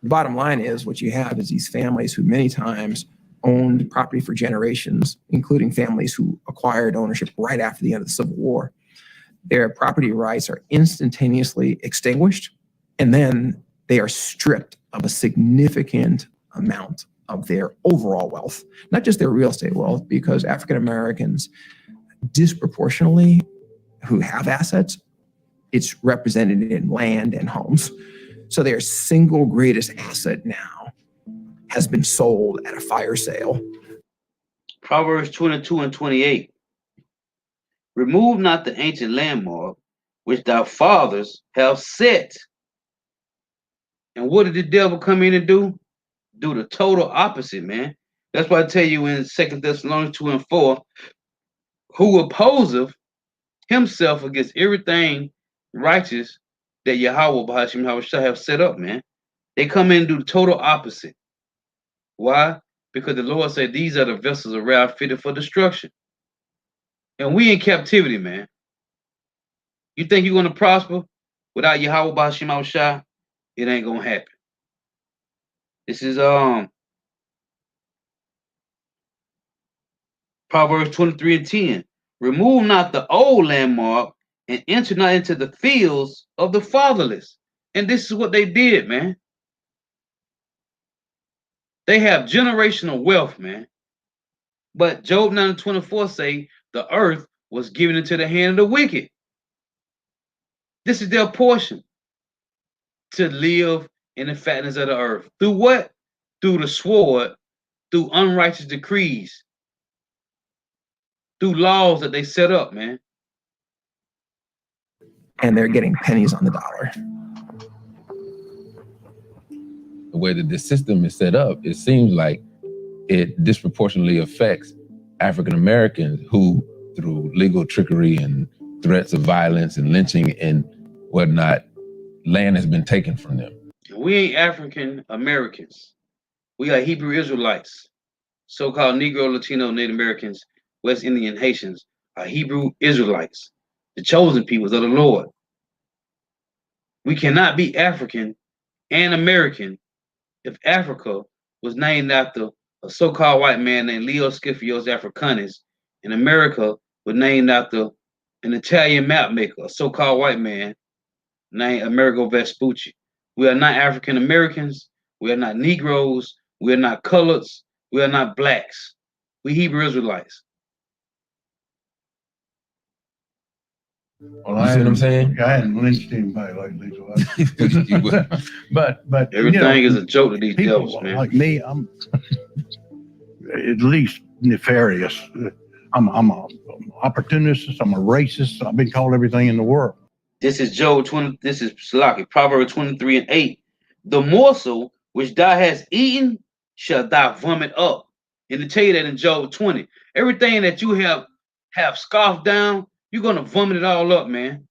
Bottom line is what you have is these families who many times owned property for generations, including families who acquired ownership right after the end of the Civil War. Their property rights are instantaneously extinguished, and then they are stripped of a significant amount of their overall wealth, not just their real estate wealth, because African Americans disproportionately who have assets, it's represented in land and homes. So their single greatest asset now has been sold at a fire sale. Proverbs 22 and 28. Remove not the ancient landmark which thy fathers have set. And what did the devil come in and do? Do the total opposite, man. That's why I tell you in 2 Thessalonians 2 and 4, who opposeth himself against everything righteous that Yahweh Bahashim Yahushua have set up, man. They come in and do the total opposite. Why? Because the Lord said these are the vessels of wrath fitted for destruction. And we in captivity, man. You think you're going to prosper without Yahweh Bahashim Yahushua? It ain't going to happen. This is Proverbs 23 and 10. Remove not the old landmark and enter not into the fields of the fatherless. And this is what they did, man. They have generational wealth, man. But Job 9 and 24 say the earth was given into the hand of the wicked. This is their portion, to live in the fatness of the earth. Through what? Through the sword, through unrighteous decrees, through laws that they set up, man. And they're getting pennies on the dollar. The way that this system is set up, it seems like it disproportionately affects African Americans who, through legal trickery and threats of violence and lynching and whatnot, land has been taken from them. We ain't African Americans. We are Hebrew Israelites. So-called Negro, Latino, Native Americans, West Indian, Haitians are Hebrew Israelites, the chosen peoples of the Lord. We cannot be African and American if Africa was named after a so-called white man named Leo Scipio's Africanus, and America was named after an Italian map maker, a so-called white man named Amerigo Vespucci. We are not African Americans. We are not Negroes. We are not coloreds. We are not blacks. We Hebrew Israelites. Well, You see what I'm saying? I hadn't lynched anybody lately, so but everything is a joke to these people devils, man. like me, I'm at least nefarious. I'm an opportunist. I'm a racist. I've been called everything in the world. This is Job 20. This is Salaki, Proverbs 23 and 8. The morsel which thou hast eaten shall thou vomit up. And to tell you that in Job 20, everything that you have scoffed down, you're gonna vomit it all up, man.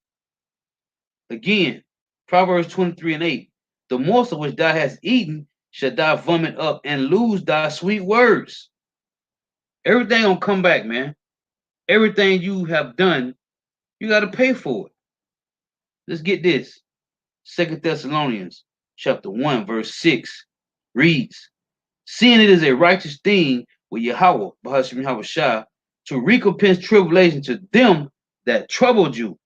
Again, Proverbs 23 and 8. The morsel which thou hast eaten shall thou vomit up and lose thy sweet words. Everything gonna come back, man. Everything you have done, you got to pay for it. Let's get this. 2 Thessalonians chapter 1, verse 6 reads, seeing it is a righteous thing with Yahweh, Bahashim Yahushua, to recompense tribulation to them that troubled you,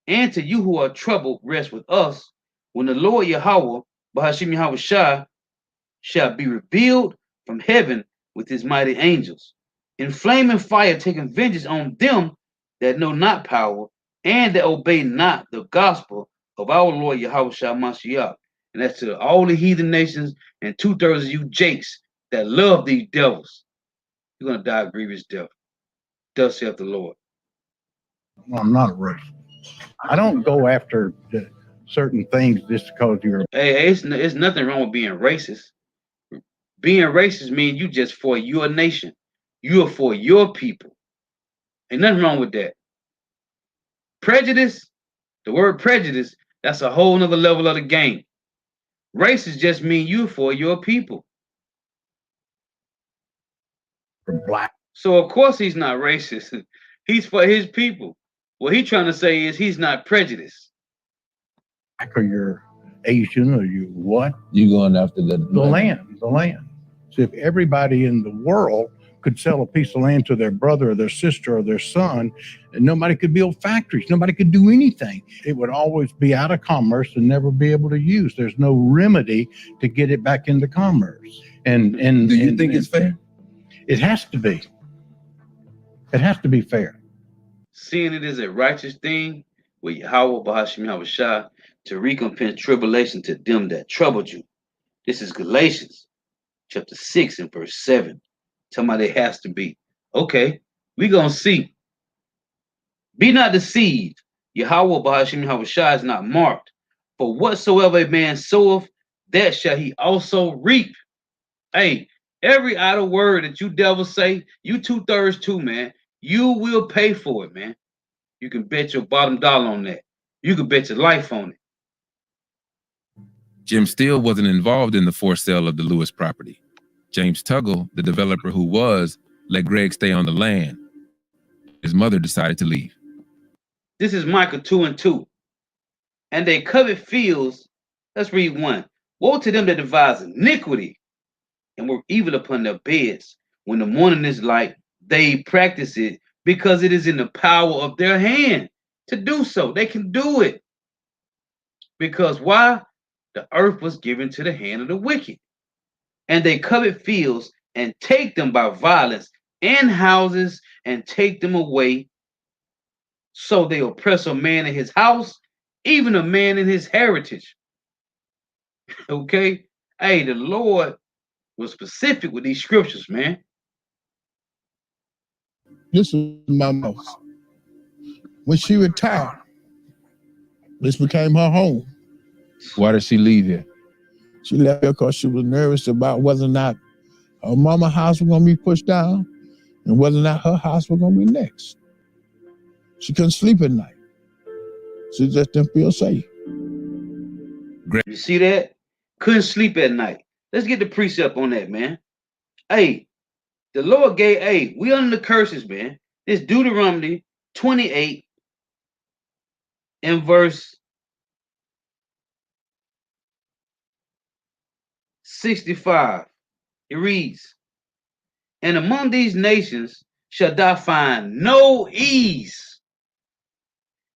and to you who are troubled rest with us, when the Lord Yahweh, Bahashim Yahushua, shall be revealed from heaven with his mighty angels, in flaming fire, taking vengeance on them that know not power, and that obey not the gospel of our Lord Yahushua Mashiach. And that's to all the heathen nations and 2/3 of you jakes that love these devils. You're going to die a grievous death. Thus saith the Lord. I'm not a racist. I don't go after certain things just because you're. Hey, it's nothing wrong with being racist. Being racist means you just for your nation. You are for your people. Ain't nothing wrong with that. Prejudice, the word prejudice, that's a whole nother level of the game. Racist just mean you for your people. From black. So of course he's not racist. He's for his people. What he's trying to say is he's not prejudiced. Or you're Asian or you what? You going after the land. So if everybody in the world could sell a piece of land to their brother or their sister or their son, and nobody could build factories, nobody could do anything. It would always be out of commerce and never be able to use. There's no remedy to get it back into commerce. And do you think it's fair? It has to be. It has to be fair. Seeing it as a righteous thing, with Yahweh Bahashim Yahushua, to recompense tribulation to them that troubled you. This is Galatians chapter 6 and verse 7. Tell me it has to be. Okay, we gonna see. Be not deceived. Yahweh Bahashim Yahushua is not marked. For whatsoever a man soweth, that shall he also reap. Hey, every idle word that you devils say, you 2/3 too, man. You will pay for it, man. You can bet your bottom dollar on that. You can bet your life on it. Jim Steele wasn't involved in the forced sale of the Lewis property. James Tuggle, the developer who was, let Greg stay on the land. His mother decided to leave. This is Micah 2:2. And they covet fields. Let's read 1. Woe to them that devise iniquity and work evil upon their beds. When the morning is light, they practice it because it is in the power of their hand to do so. They can do it. Because why? The earth was given to the hand of the wicked. And they covet fields and take them by violence, and houses and take them away. So they oppress a man in his house, even a man in his heritage. Okay? Hey, the Lord was specific with these scriptures, man. This is my mouth. When she retired, this became her home. Why did she leave here? She left here because she was nervous about whether or not her mama's house was going to be pushed down and whether or not her house was going to be next. She couldn't sleep at night. She just didn't feel safe. You see that? Couldn't sleep at night. Let's get the precept on that, man. Hey, the Lord gave, hey, we under the curses, man. This Deuteronomy 28 and verse 65. It reads, and among these nations shall thou find no ease,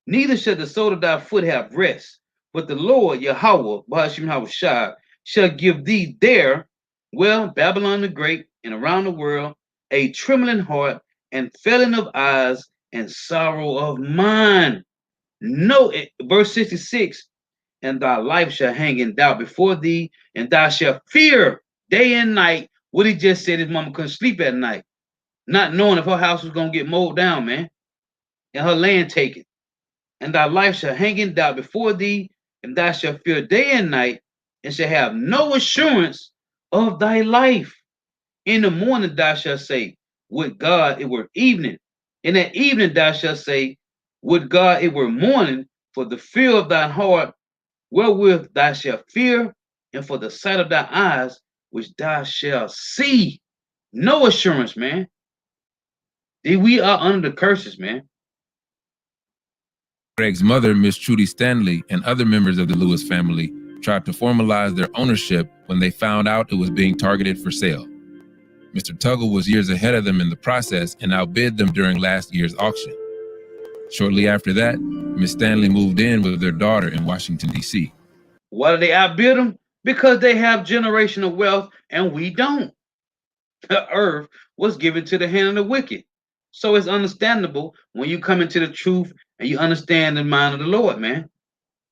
neither shall the sole of thy foot have rest. But the Lord, Yahweh, Bahashim Yahushua, shall give thee there, well, Babylon the Great, and around the world, a trembling heart, and failing of eyes, and sorrow of mind. No, verse 66, and thy life shall hang in doubt before thee, and thou shalt fear day and night. What he just said, his mama couldn't sleep at night, not knowing if her house was going to get mowed down, man, and her land taken. And thy life shall hang in doubt before thee, and thou shalt fear day and night, and shall have no assurance of thy life. In the morning thou shalt say, would God it were evening. In at evening thou shalt say, would God it were morning, for the fear of thy heart, wherewith thou shalt fear, and for the sight of thy eyes, which thou shalt see. No assurance, man. We are under the curses, man. Greg's mother, Miss Trudy Stanley, and other members of the Lewis family tried to formalize their ownership when they found out it was being targeted for sale. Mr. Tuggle was years ahead of them in the process and outbid them during last year's auction. Shortly after that, Miss Stanley moved in with their daughter in Washington, D.C. Why do they outbid them? Because they have generational wealth and we don't. The earth was given to the hand of the wicked. So it's understandable when you come into the truth and you understand the mind of the Lord, man.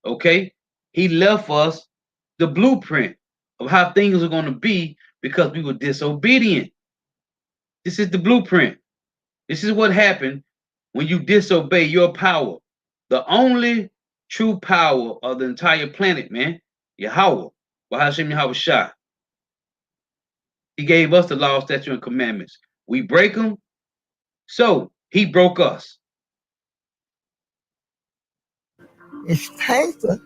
Okay? He left us the blueprint of how things are going to be because we were disobedient. This is the blueprint. This is what happened when you disobey your power. The only true power of the entire planet, man. Yahweh. Bahashim Yahushua. He gave us the law, statutes, and commandments. We break them, so he broke us. It's painful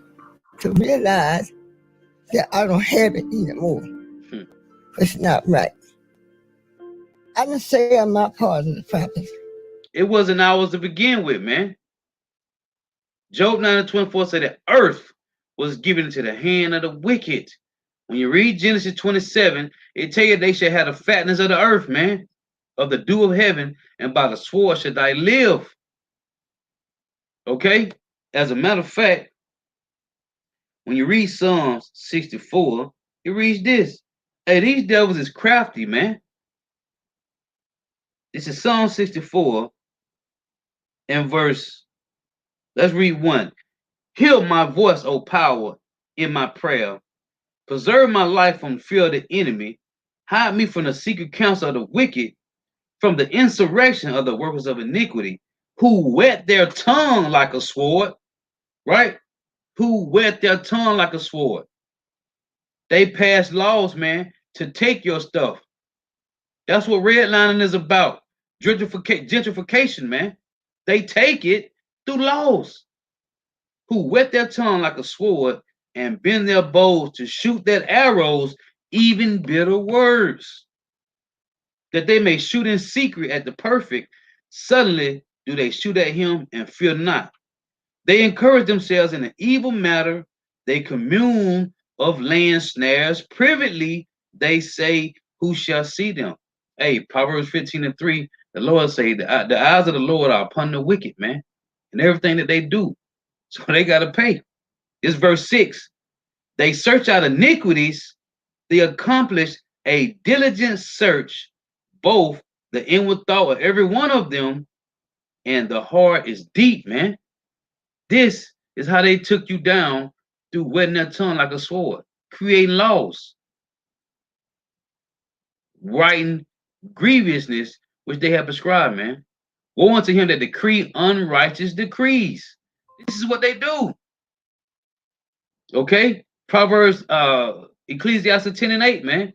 to realize that I don't have it anymore. It's not right. I didn't say I'm not part of the family. It wasn't ours to begin with, man. Job 9:24 said the earth was given into the hand of the wicked. When you read Genesis 27, it tell you they should have the fatness of the earth, man, of the dew of heaven, and by the sword should thy live. Okay? As a matter of fact, when you read Psalms 64, it reads this. Hey, these devils is crafty, man. This is Psalm 64 and verse, let's read 1. Hear my voice, O power, in my prayer. Preserve my life from fear of the enemy. Hide me from the secret counsel of the wicked, from the insurrection of the workers of iniquity, who whet their tongue like a sword, right? Who whet their tongue like a sword. They pass laws, man, to take your stuff. That's what redlining is about. Gentrification, man. They take it through laws. Who whet their tongue like a sword and bend their bows to shoot their arrows, even bitter words, that they may shoot in secret at the perfect. Suddenly do they shoot at him and fear not. They encourage themselves in an evil matter. They commune of land snares. Privately they say, who shall see them? Hey, Proverbs 15:3, the Lord say, the eyes of the Lord are upon the wicked, man, and everything that they do. So they got to pay. It's verse 6. They search out iniquities. They accomplish a diligent search, both the inward thought of every one of them, and the heart is deep, man. This is how they took you down, through wetting their tongue like a sword, creating laws, writing grievousness which they have prescribed, man. Woe unto him that decree unrighteous decrees. This is what they do. Okay? Proverbs, Ecclesiastes 10:8, man.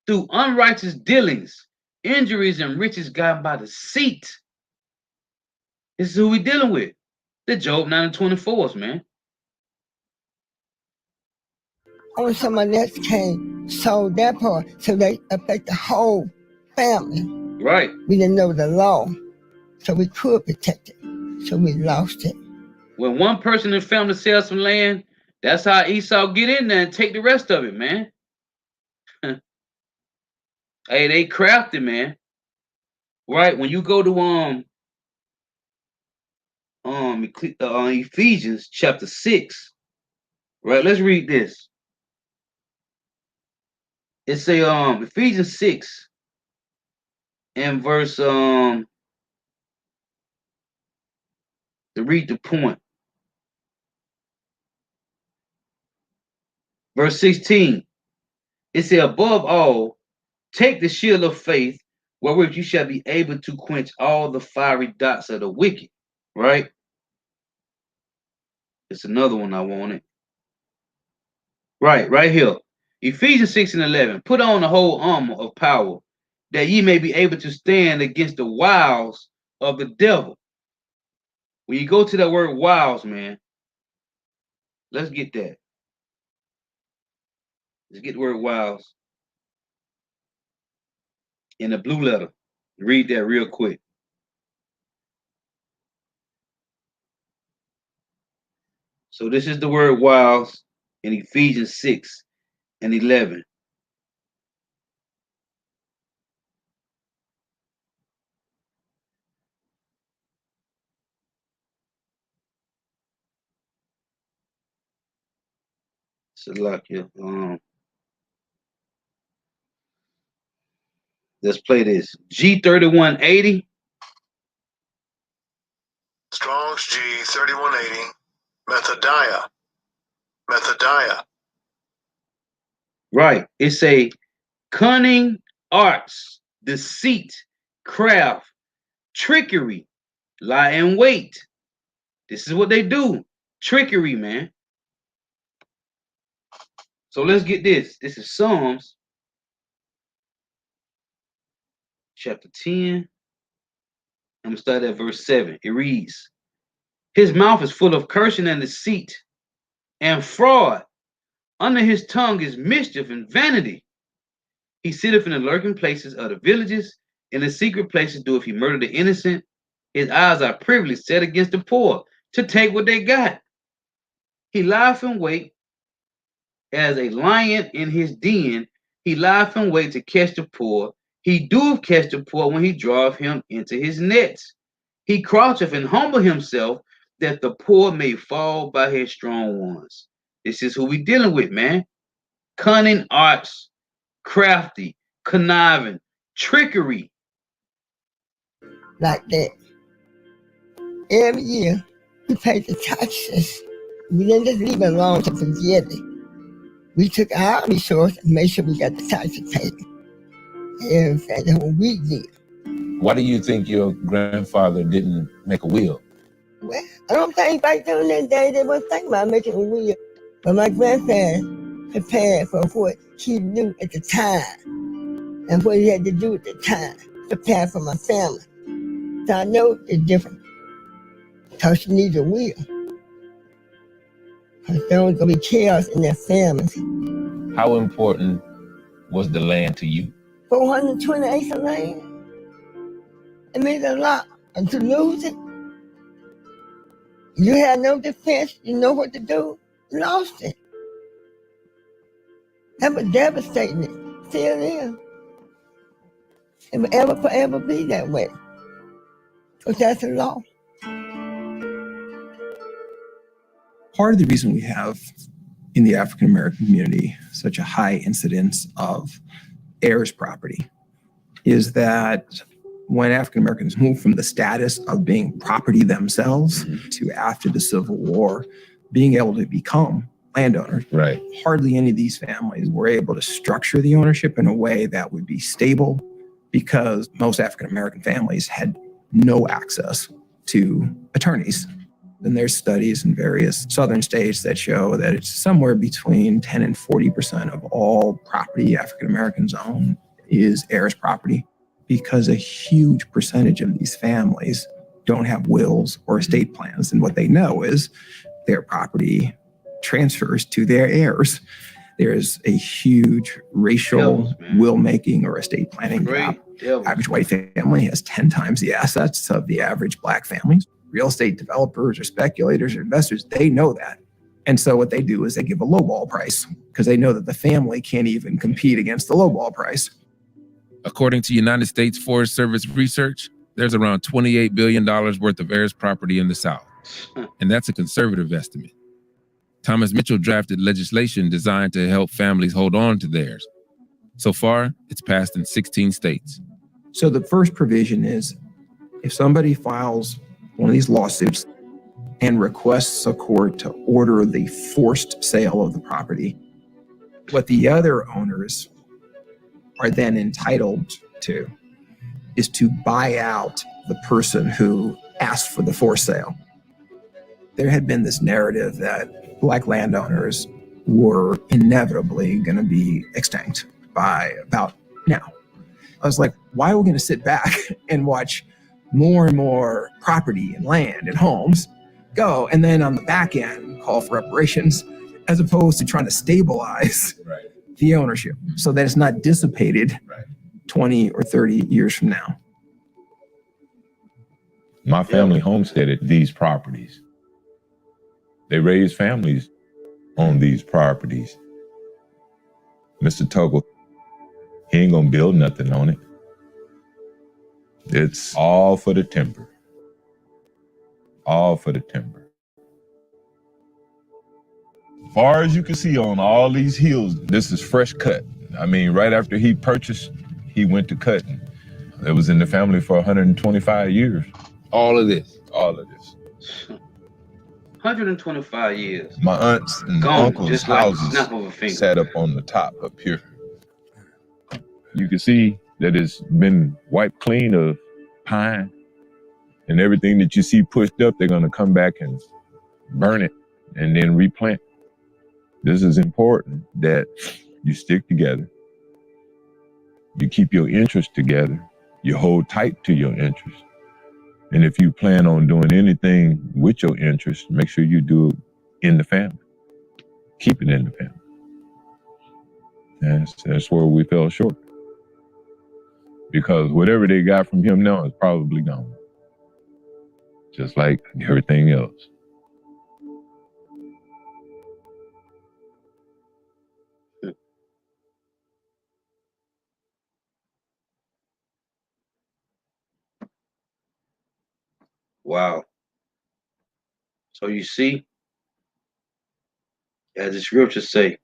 Through unrighteous dealings, injuries and riches gotten by deceit. This is who we dealing with. The Job 9:24s, man. Only somebody else came, sold that part, so they affect the whole family. Right. We didn't know the law, so we could protect it. So we lost it. When one person in the family sells some land, that's how Esau get in there and take the rest of it, man. Hey, they crafted, man. Right? When you go to Ephesians chapter 6, right? Let's read this. It say Ephesians 6 and verse to read the point. Verse 16. It say, above all, take the shield of faith, wherewith you shall be able to quench all the fiery darts of the wicked. Right? It's another one I wanted. Right here. Ephesians 6:11. Put on the whole armor of power, that ye may be able to stand against the wiles of the devil. When you go to that word wiles, man, let's get that. Let's get the word wiles in the blue letter. Read that real quick. So this is the word wiles in Ephesians 6:11. Salakia. Let's play this. G3180. Strong's G3180. Methodiah. Right. It's a cunning arts, deceit, craft, trickery, lie in wait. This is what they do. Trickery, man. So let's get this. This is Psalms chapter 10. I'm going to start at verse 7. It reads, his mouth is full of cursing and deceit and fraud. Under his tongue is mischief and vanity. He sitteth in the lurking places of the villages, in the secret places doeth he murder the innocent. His eyes are privily set against the poor to take what they got. He lieth in wait as a lion in his den. He lieth in wait to catch the poor. He doeth catch the poor when he draweth him into his nets. He croucheth and humble himself that the poor may fall by his strong ones. This is who we dealing with, man. Cunning arts, crafty, conniving, trickery. Like that. Every year, we paid the taxes. We didn't just leave it alone to forget it. We took our resource and made sure we got the taxes paid. Everything, that's what we did. Why do you think your grandfather didn't make a will? Well, I don't think back then that day they was thinking about making a will. But my grandparents prepared for what he knew at the time and what he had to do at the time. Prepare for my family. So I know it's different. Because she needs a will. Because there was going to be chaos in their families. How important was the land to you? 420 acres of land. It means a lot. And to lose it, you had no defense, you know what to do, you lost it. That was devastating. It still is. It will ever forever be that way. Because that's a law. Part of the reason we have in the African American community such a high incidence of heirs property is that when African Americans moved from the status of being property themselves to after the Civil War, being able to become landowners, right? Hardly any of these families were able to structure the ownership in a way that would be stable because most African American families had no access to attorneys. And there's studies in various southern states that show that it's somewhere between 10 and 40% of all property African Americans own is heirs property, because a huge percentage of these families don't have wills or estate plans. And what they know is their property transfers to their heirs. There's a huge racial will making or estate planning gap. Average white family has 10 times the assets of the average black family. Real estate developers or speculators or investors, they know that. And so what they do is they give a lowball price because they know that the family can't even compete against the lowball price. According to United States Forest Service research, there's around $28 billion worth of heirs property in the South. And that's a conservative estimate. Thomas Mitchell drafted legislation designed to help families hold on to theirs. So far, it's passed in 16 states. So the first provision is if somebody files one of these lawsuits and requests a court to order the forced sale of the property, what the other owners are then entitled to is to buy out the person who asked for the forced sale. There had been this narrative that black landowners were inevitably going to be extinct by about now. I was like, why are we going to sit back and watch more and more property and land and homes go, and then on the back end call for reparations, as opposed to trying to stabilize the ownership so that it's not dissipated 20 or 30 years from now. My family homesteaded these properties. They raised families on these properties. Mr. Tuggle, he ain't gonna build nothing on it. It's all for the timber. All for the timber. Far as you can see on all these hills, this is fresh cut. I mean, right after he purchased, he went to cutting. It was in the family for 125 years. All of this. All of this. 125 years. My aunts and Gone, uncles' just like houses snap of a finger. sat up on the top up here. You can see that it's been wiped clean of pine, and everything that you see pushed up, they're gonna come back and burn it and then replant. This is important that you stick together. You keep your interests together. You hold tight to your interests. And if you plan on doing anything with your interests, make sure you do it in the family. Keep it in the family. That's where we fell short. because whatever they got from him now is probably gone. Just like everything else. Wow. So you see, as the scriptures say,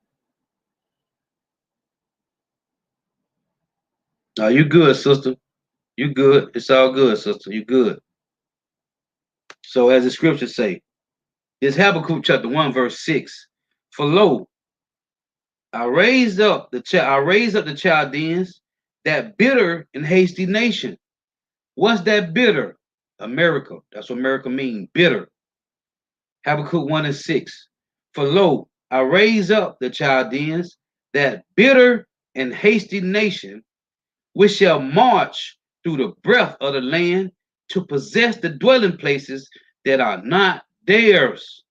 "Now you good, sister. You good. It's all good, sister. You good." So as the scriptures say, this Habakkuk chapter 1, verse 6. For lo, I raised up the Chaldeans, that bitter and hasty nation. What's that bitter? America. That's what America means. Bitter. Habakkuk 1 and 6. For lo, I raise up the Chaldeans, that bitter and hasty nation, which shall march through the breadth of the land to possess the dwelling places that are not theirs.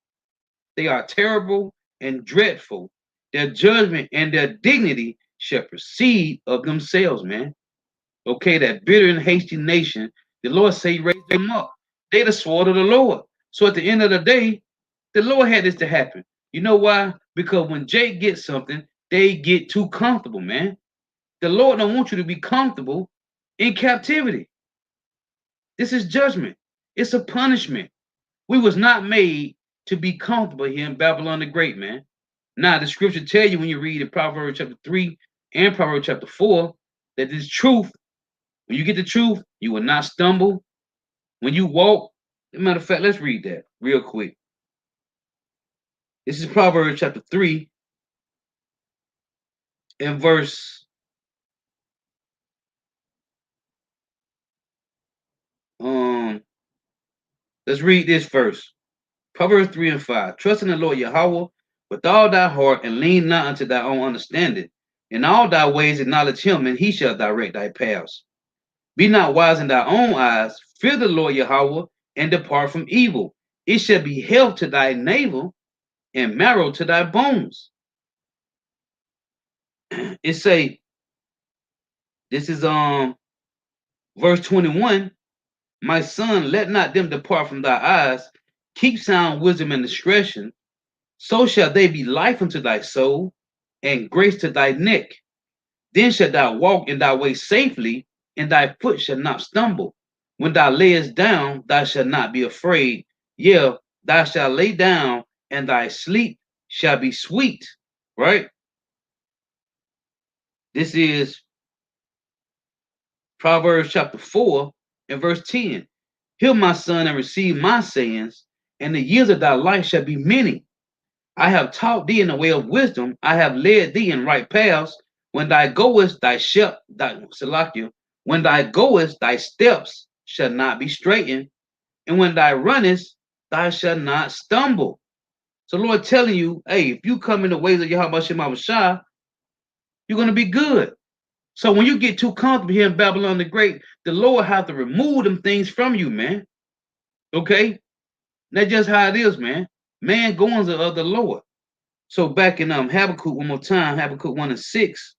They are terrible and dreadful. Their judgment and their dignity shall proceed of themselves, man. Okay, that bitter and hasty nation, the Lord say he raised them up. They the sword of the Lord. So at the end of the day, the Lord had this to happen. You know why? Because when Jake gets something, they get too comfortable, man. The Lord don't want you to be comfortable in captivity. This is judgment. It's a punishment. We was not made to be comfortable here in Babylon the Great, man. Now, the scripture tell you when you read in Proverbs chapter 3 and Proverbs chapter 4 that this truth, when you get the truth, you will not stumble. When you walk, as a matter of fact, let's read that real quick. This is Proverbs chapter 3 and verse let's read this first. Proverbs 3 and 5. Trust in the Lord Yahweh with all thy heart, and lean not unto thy own understanding. In all thy ways acknowledge him, and he shall direct thy paths. Be not wise in thy own eyes. Fear the Lord Yahweh, and depart from evil. It shall be health to thy navel, and marrow to thy bones. It say, this is verse 21. My son, let not them depart from thy eyes. Keep sound wisdom and discretion. So shall they be life unto thy soul, and grace to thy neck. Then shalt thou walk in thy way safely, and thy foot shall not stumble. When thou layest down, thou shalt not be afraid. Yea, thou shalt lay down, and thy sleep shall be sweet. Right? This is Proverbs chapter 4 and verse 10. Hear my son, and receive my sayings, and the years of thy life shall be many. I have taught thee in the way of wisdom. I have led thee in right paths. When thou goest, when thou goest, thy steps shall not be straitened, and when thou runnest, thou shalt not stumble. So, Lord telling you, hey, if you come in the ways of Yahweh Shema Shah, you're going to be good. So when you get too comfortable here in Babylon the Great, the Lord have to remove them things from you, man. Okay? That's just how it is, man. Man goings are of the Lord. So back in Habakkuk one more time, Habakkuk 1 and 6.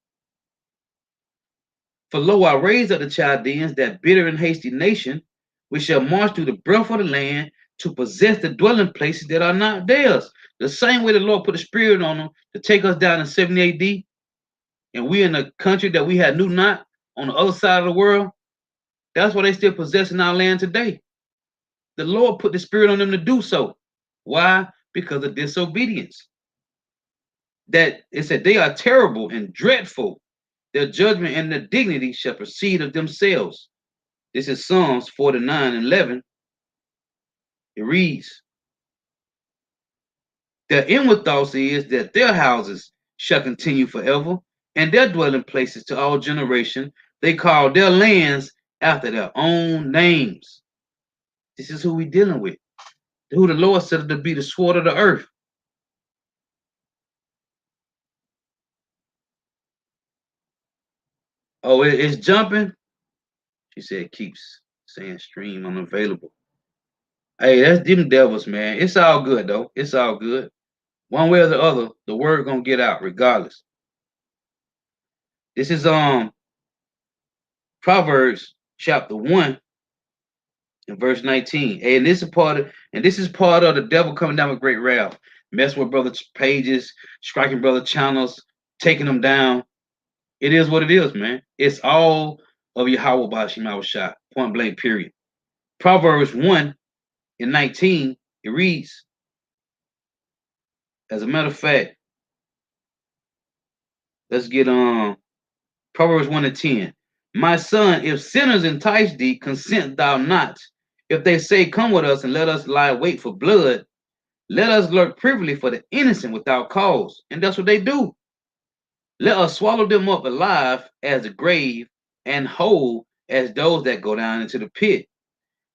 For lo, I raise up the Chaldeans, that bitter and hasty nation, which shall march through the breadth of the land to possess the dwelling places that are not theirs. The same way the Lord put a spirit on them to take us down in 70 AD, and we in a country that we had knew not on the other side of the world, that's why they still possessing our land today. The Lord put the spirit on them to do so. Why? Because of disobedience. That it said they are terrible and dreadful. Their judgment and their dignity shall proceed of themselves. This is Psalms 49:11. It reads, their inward thoughts is that their houses shall continue forever, and their dwelling places to all generation. They call their lands after their own names. This is who we dealing with. Who the Lord said to be the sword of the earth. Oh, it's jumping. She said it keeps saying stream unavailable. Hey, that's them devils, man. It's all good though. It's all good. One way or the other, the word gonna get out regardless. This is Proverbs chapter 1 and verse 19. And this is part of the devil coming down with great wrath, messing with brother pages, striking brother channels, taking them down. It is what it is, man. It's all of Yahweh Bashim shot. Point blank, period. Proverbs 1 and 19, it reads, as a matter of fact, let's get Proverbs 1 and 10. My son, if sinners entice thee, consent thou not. If they say, come with us and let us lie wait for blood, let us lurk privily for the innocent without cause. And that's what they do. Let us swallow them up alive as the grave and whole as those that go down into the pit.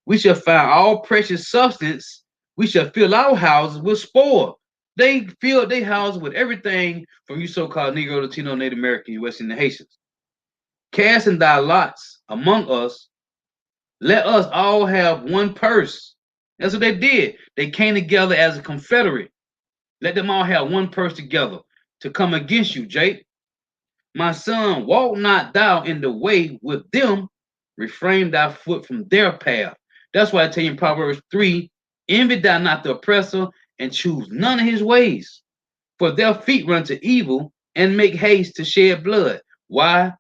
We shall find all precious substance. We shall fill our houses with spoil. They fill their houses with everything from you so-called Negro, Latino, Native American, U.S. and the Haitians. Casting thy lots among us, let us all have one purse. That's what they did. They came together as a confederate. Let them all have one purse together to come against you, Jake. My son, walk not thou in the way with them, refrain thy foot from their path. That's why I tell you in Proverbs 3, envy thou not the oppressor, and choose none of his ways. For their feet run to evil, and make haste to shed blood. Why?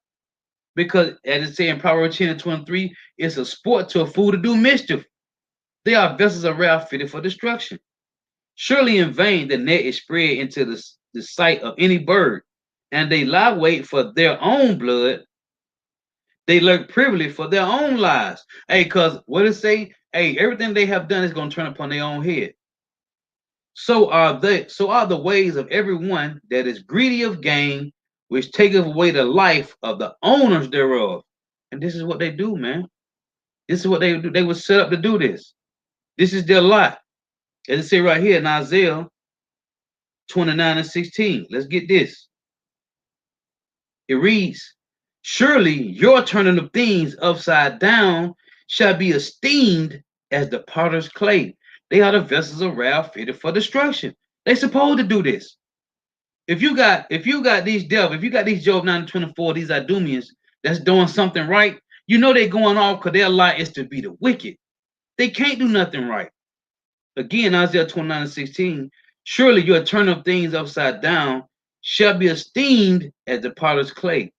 Because, as it says in Proverbs 10 and 23, it's a sport to a fool to do mischief. They are vessels of wrath fitted for destruction. Surely in vain the net is spread into the sight of any bird, and they lie wait for their own blood. They lurk privily for their own lives. Hey, because what it say? Hey, everything they have done is going to turn upon their own head. So are the ways of everyone that is greedy of gain, which taketh away the life of the owners thereof. And this is what they do, man. This is what they do. They were set up to do this. This is their lot. As it say right here in Isaiah 29 and 16. Let's get this. It reads, surely your turning of things upside down shall be esteemed as the potter's clay. They are the vessels of wrath fitted for destruction. They supposed to do this. If you got these devils, if you got these Job 9 and 24, these Idumeans that's doing something right, you know they're going off because their lot is to be the wicked. They can't do nothing right. Again, Isaiah 29 and 16, surely your turn of things upside down shall be esteemed as the potter's clay.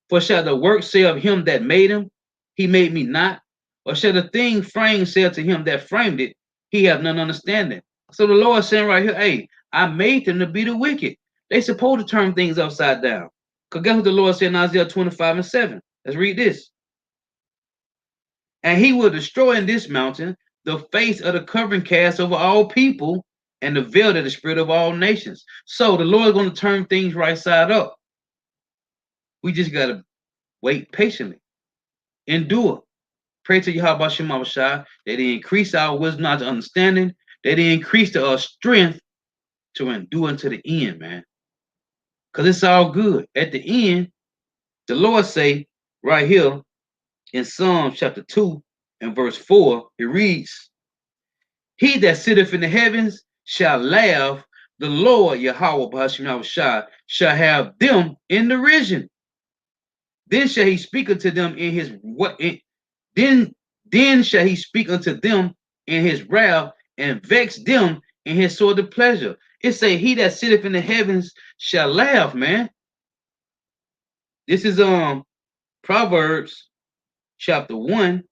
For shall the work say of him that made him, he made me not? Or shall the thing framed say to him that framed it, he have none understanding? So the Lord is saying right here, hey, I made them to be the wicked. They supposed to turn things upside down. Because guess what the Lord said in Isaiah 25 and 7? Let's read this. And he will destroy in this mountain the face of the covering cast over all people, and the veil that is spread of all nations. So the Lord is going to turn things right side up. We just got to wait patiently. Endure. Pray to Yahweh Shema Shai that he increase our wisdom, knowledge, understanding, that he increase our strength to endure unto the end, man. Because it's all good. At the end, the Lord say right here in Psalm chapter 2 and verse 4, it reads, he that sitteth in the heavens shall laugh, the Lord Yahweh B'Hashem Shai shall have them in derision. Then shall he speak unto them in his then shall he speak unto them in his wrath, and vex them in his sort of pleasure. It say he that sitteth in the heavens shall laugh, man. This is Proverbs chapter 1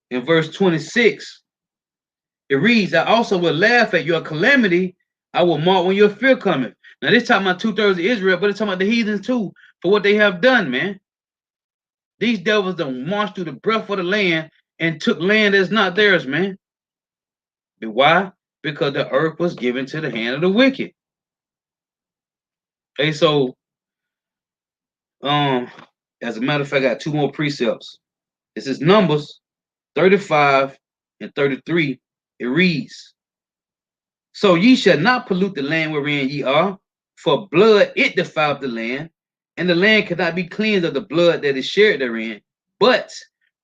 and verse 26. It reads, I also will laugh at your calamity. I will mock when your fear cometh. Now, this talking about 2/3 of Israel, but it's talking about the heathens too, for what they have done, man. These devils done marched through the breadth of the land and took land that's not theirs, man. But why? Because the earth was given to the hand of the wicked. Okay, so, as a matter of fact, I got 2 more precepts. This is Numbers 35 and 33. It reads, so ye shall not pollute the land wherein ye are, for blood it defiled the land, and the land cannot be cleansed of the blood that is shed therein, but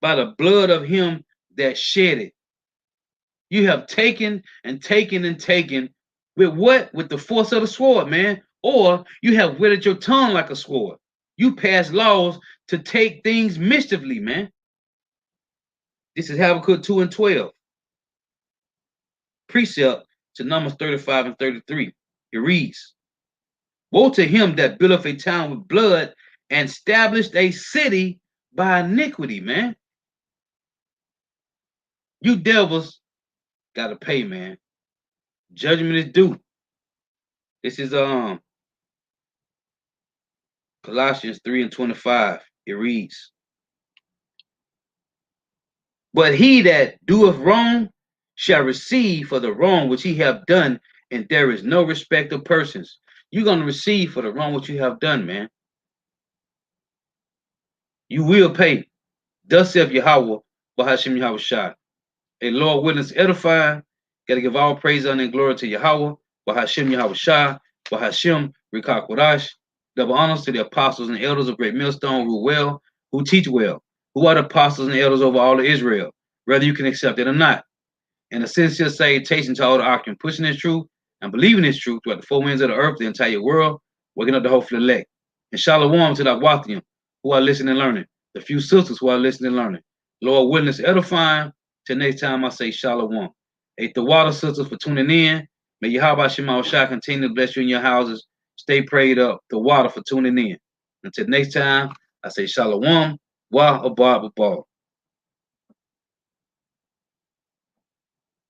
by the blood of him that shed it. You have taken and taken and taken with what? With the force of the sword, man. Or you have wielded your tongue like a sword. You pass laws to take things mischiefully, man. This is Habakkuk 2 and 12. Precept to Numbers 35 and 33. It reads, woe to him that buildeth a town with blood and established a city by iniquity, man. You devils gotta pay, man. Judgment is due. This is Colossians 3 and 25. It reads, but he that doeth wrong shall receive for the wrong which he have done, and there is no respect of persons. You're gonna receive for the wrong which you have done, man. You will pay. Thus saith Yahweh, Bahashim Yahweh Shah. A Lord witness edifying. Gotta give all praise, honor, and glory to Yahweh, Bahashim Yahweh Shah, Bahashim Rikak Wadash. Double honors to the apostles and elders of Great Millstone who teach well, who are the apostles and elders over all of Israel, whether you can accept it or not. And a sincere salutation to all the doctrine, pushing this truth and believing this truth throughout the four winds of the earth, the entire world, waking up the hopeful elect. And shalom to the Wathium who are listening and learning, the few sisters who are listening and learning. Lord, witness edifying. Till next time, I say shalom. Hey, the water sisters for tuning in. May Yahweh Shema Shah continue to bless you in your houses. Stay prayed up. The water for tuning in. Until next time, I say shalom. Wa abba.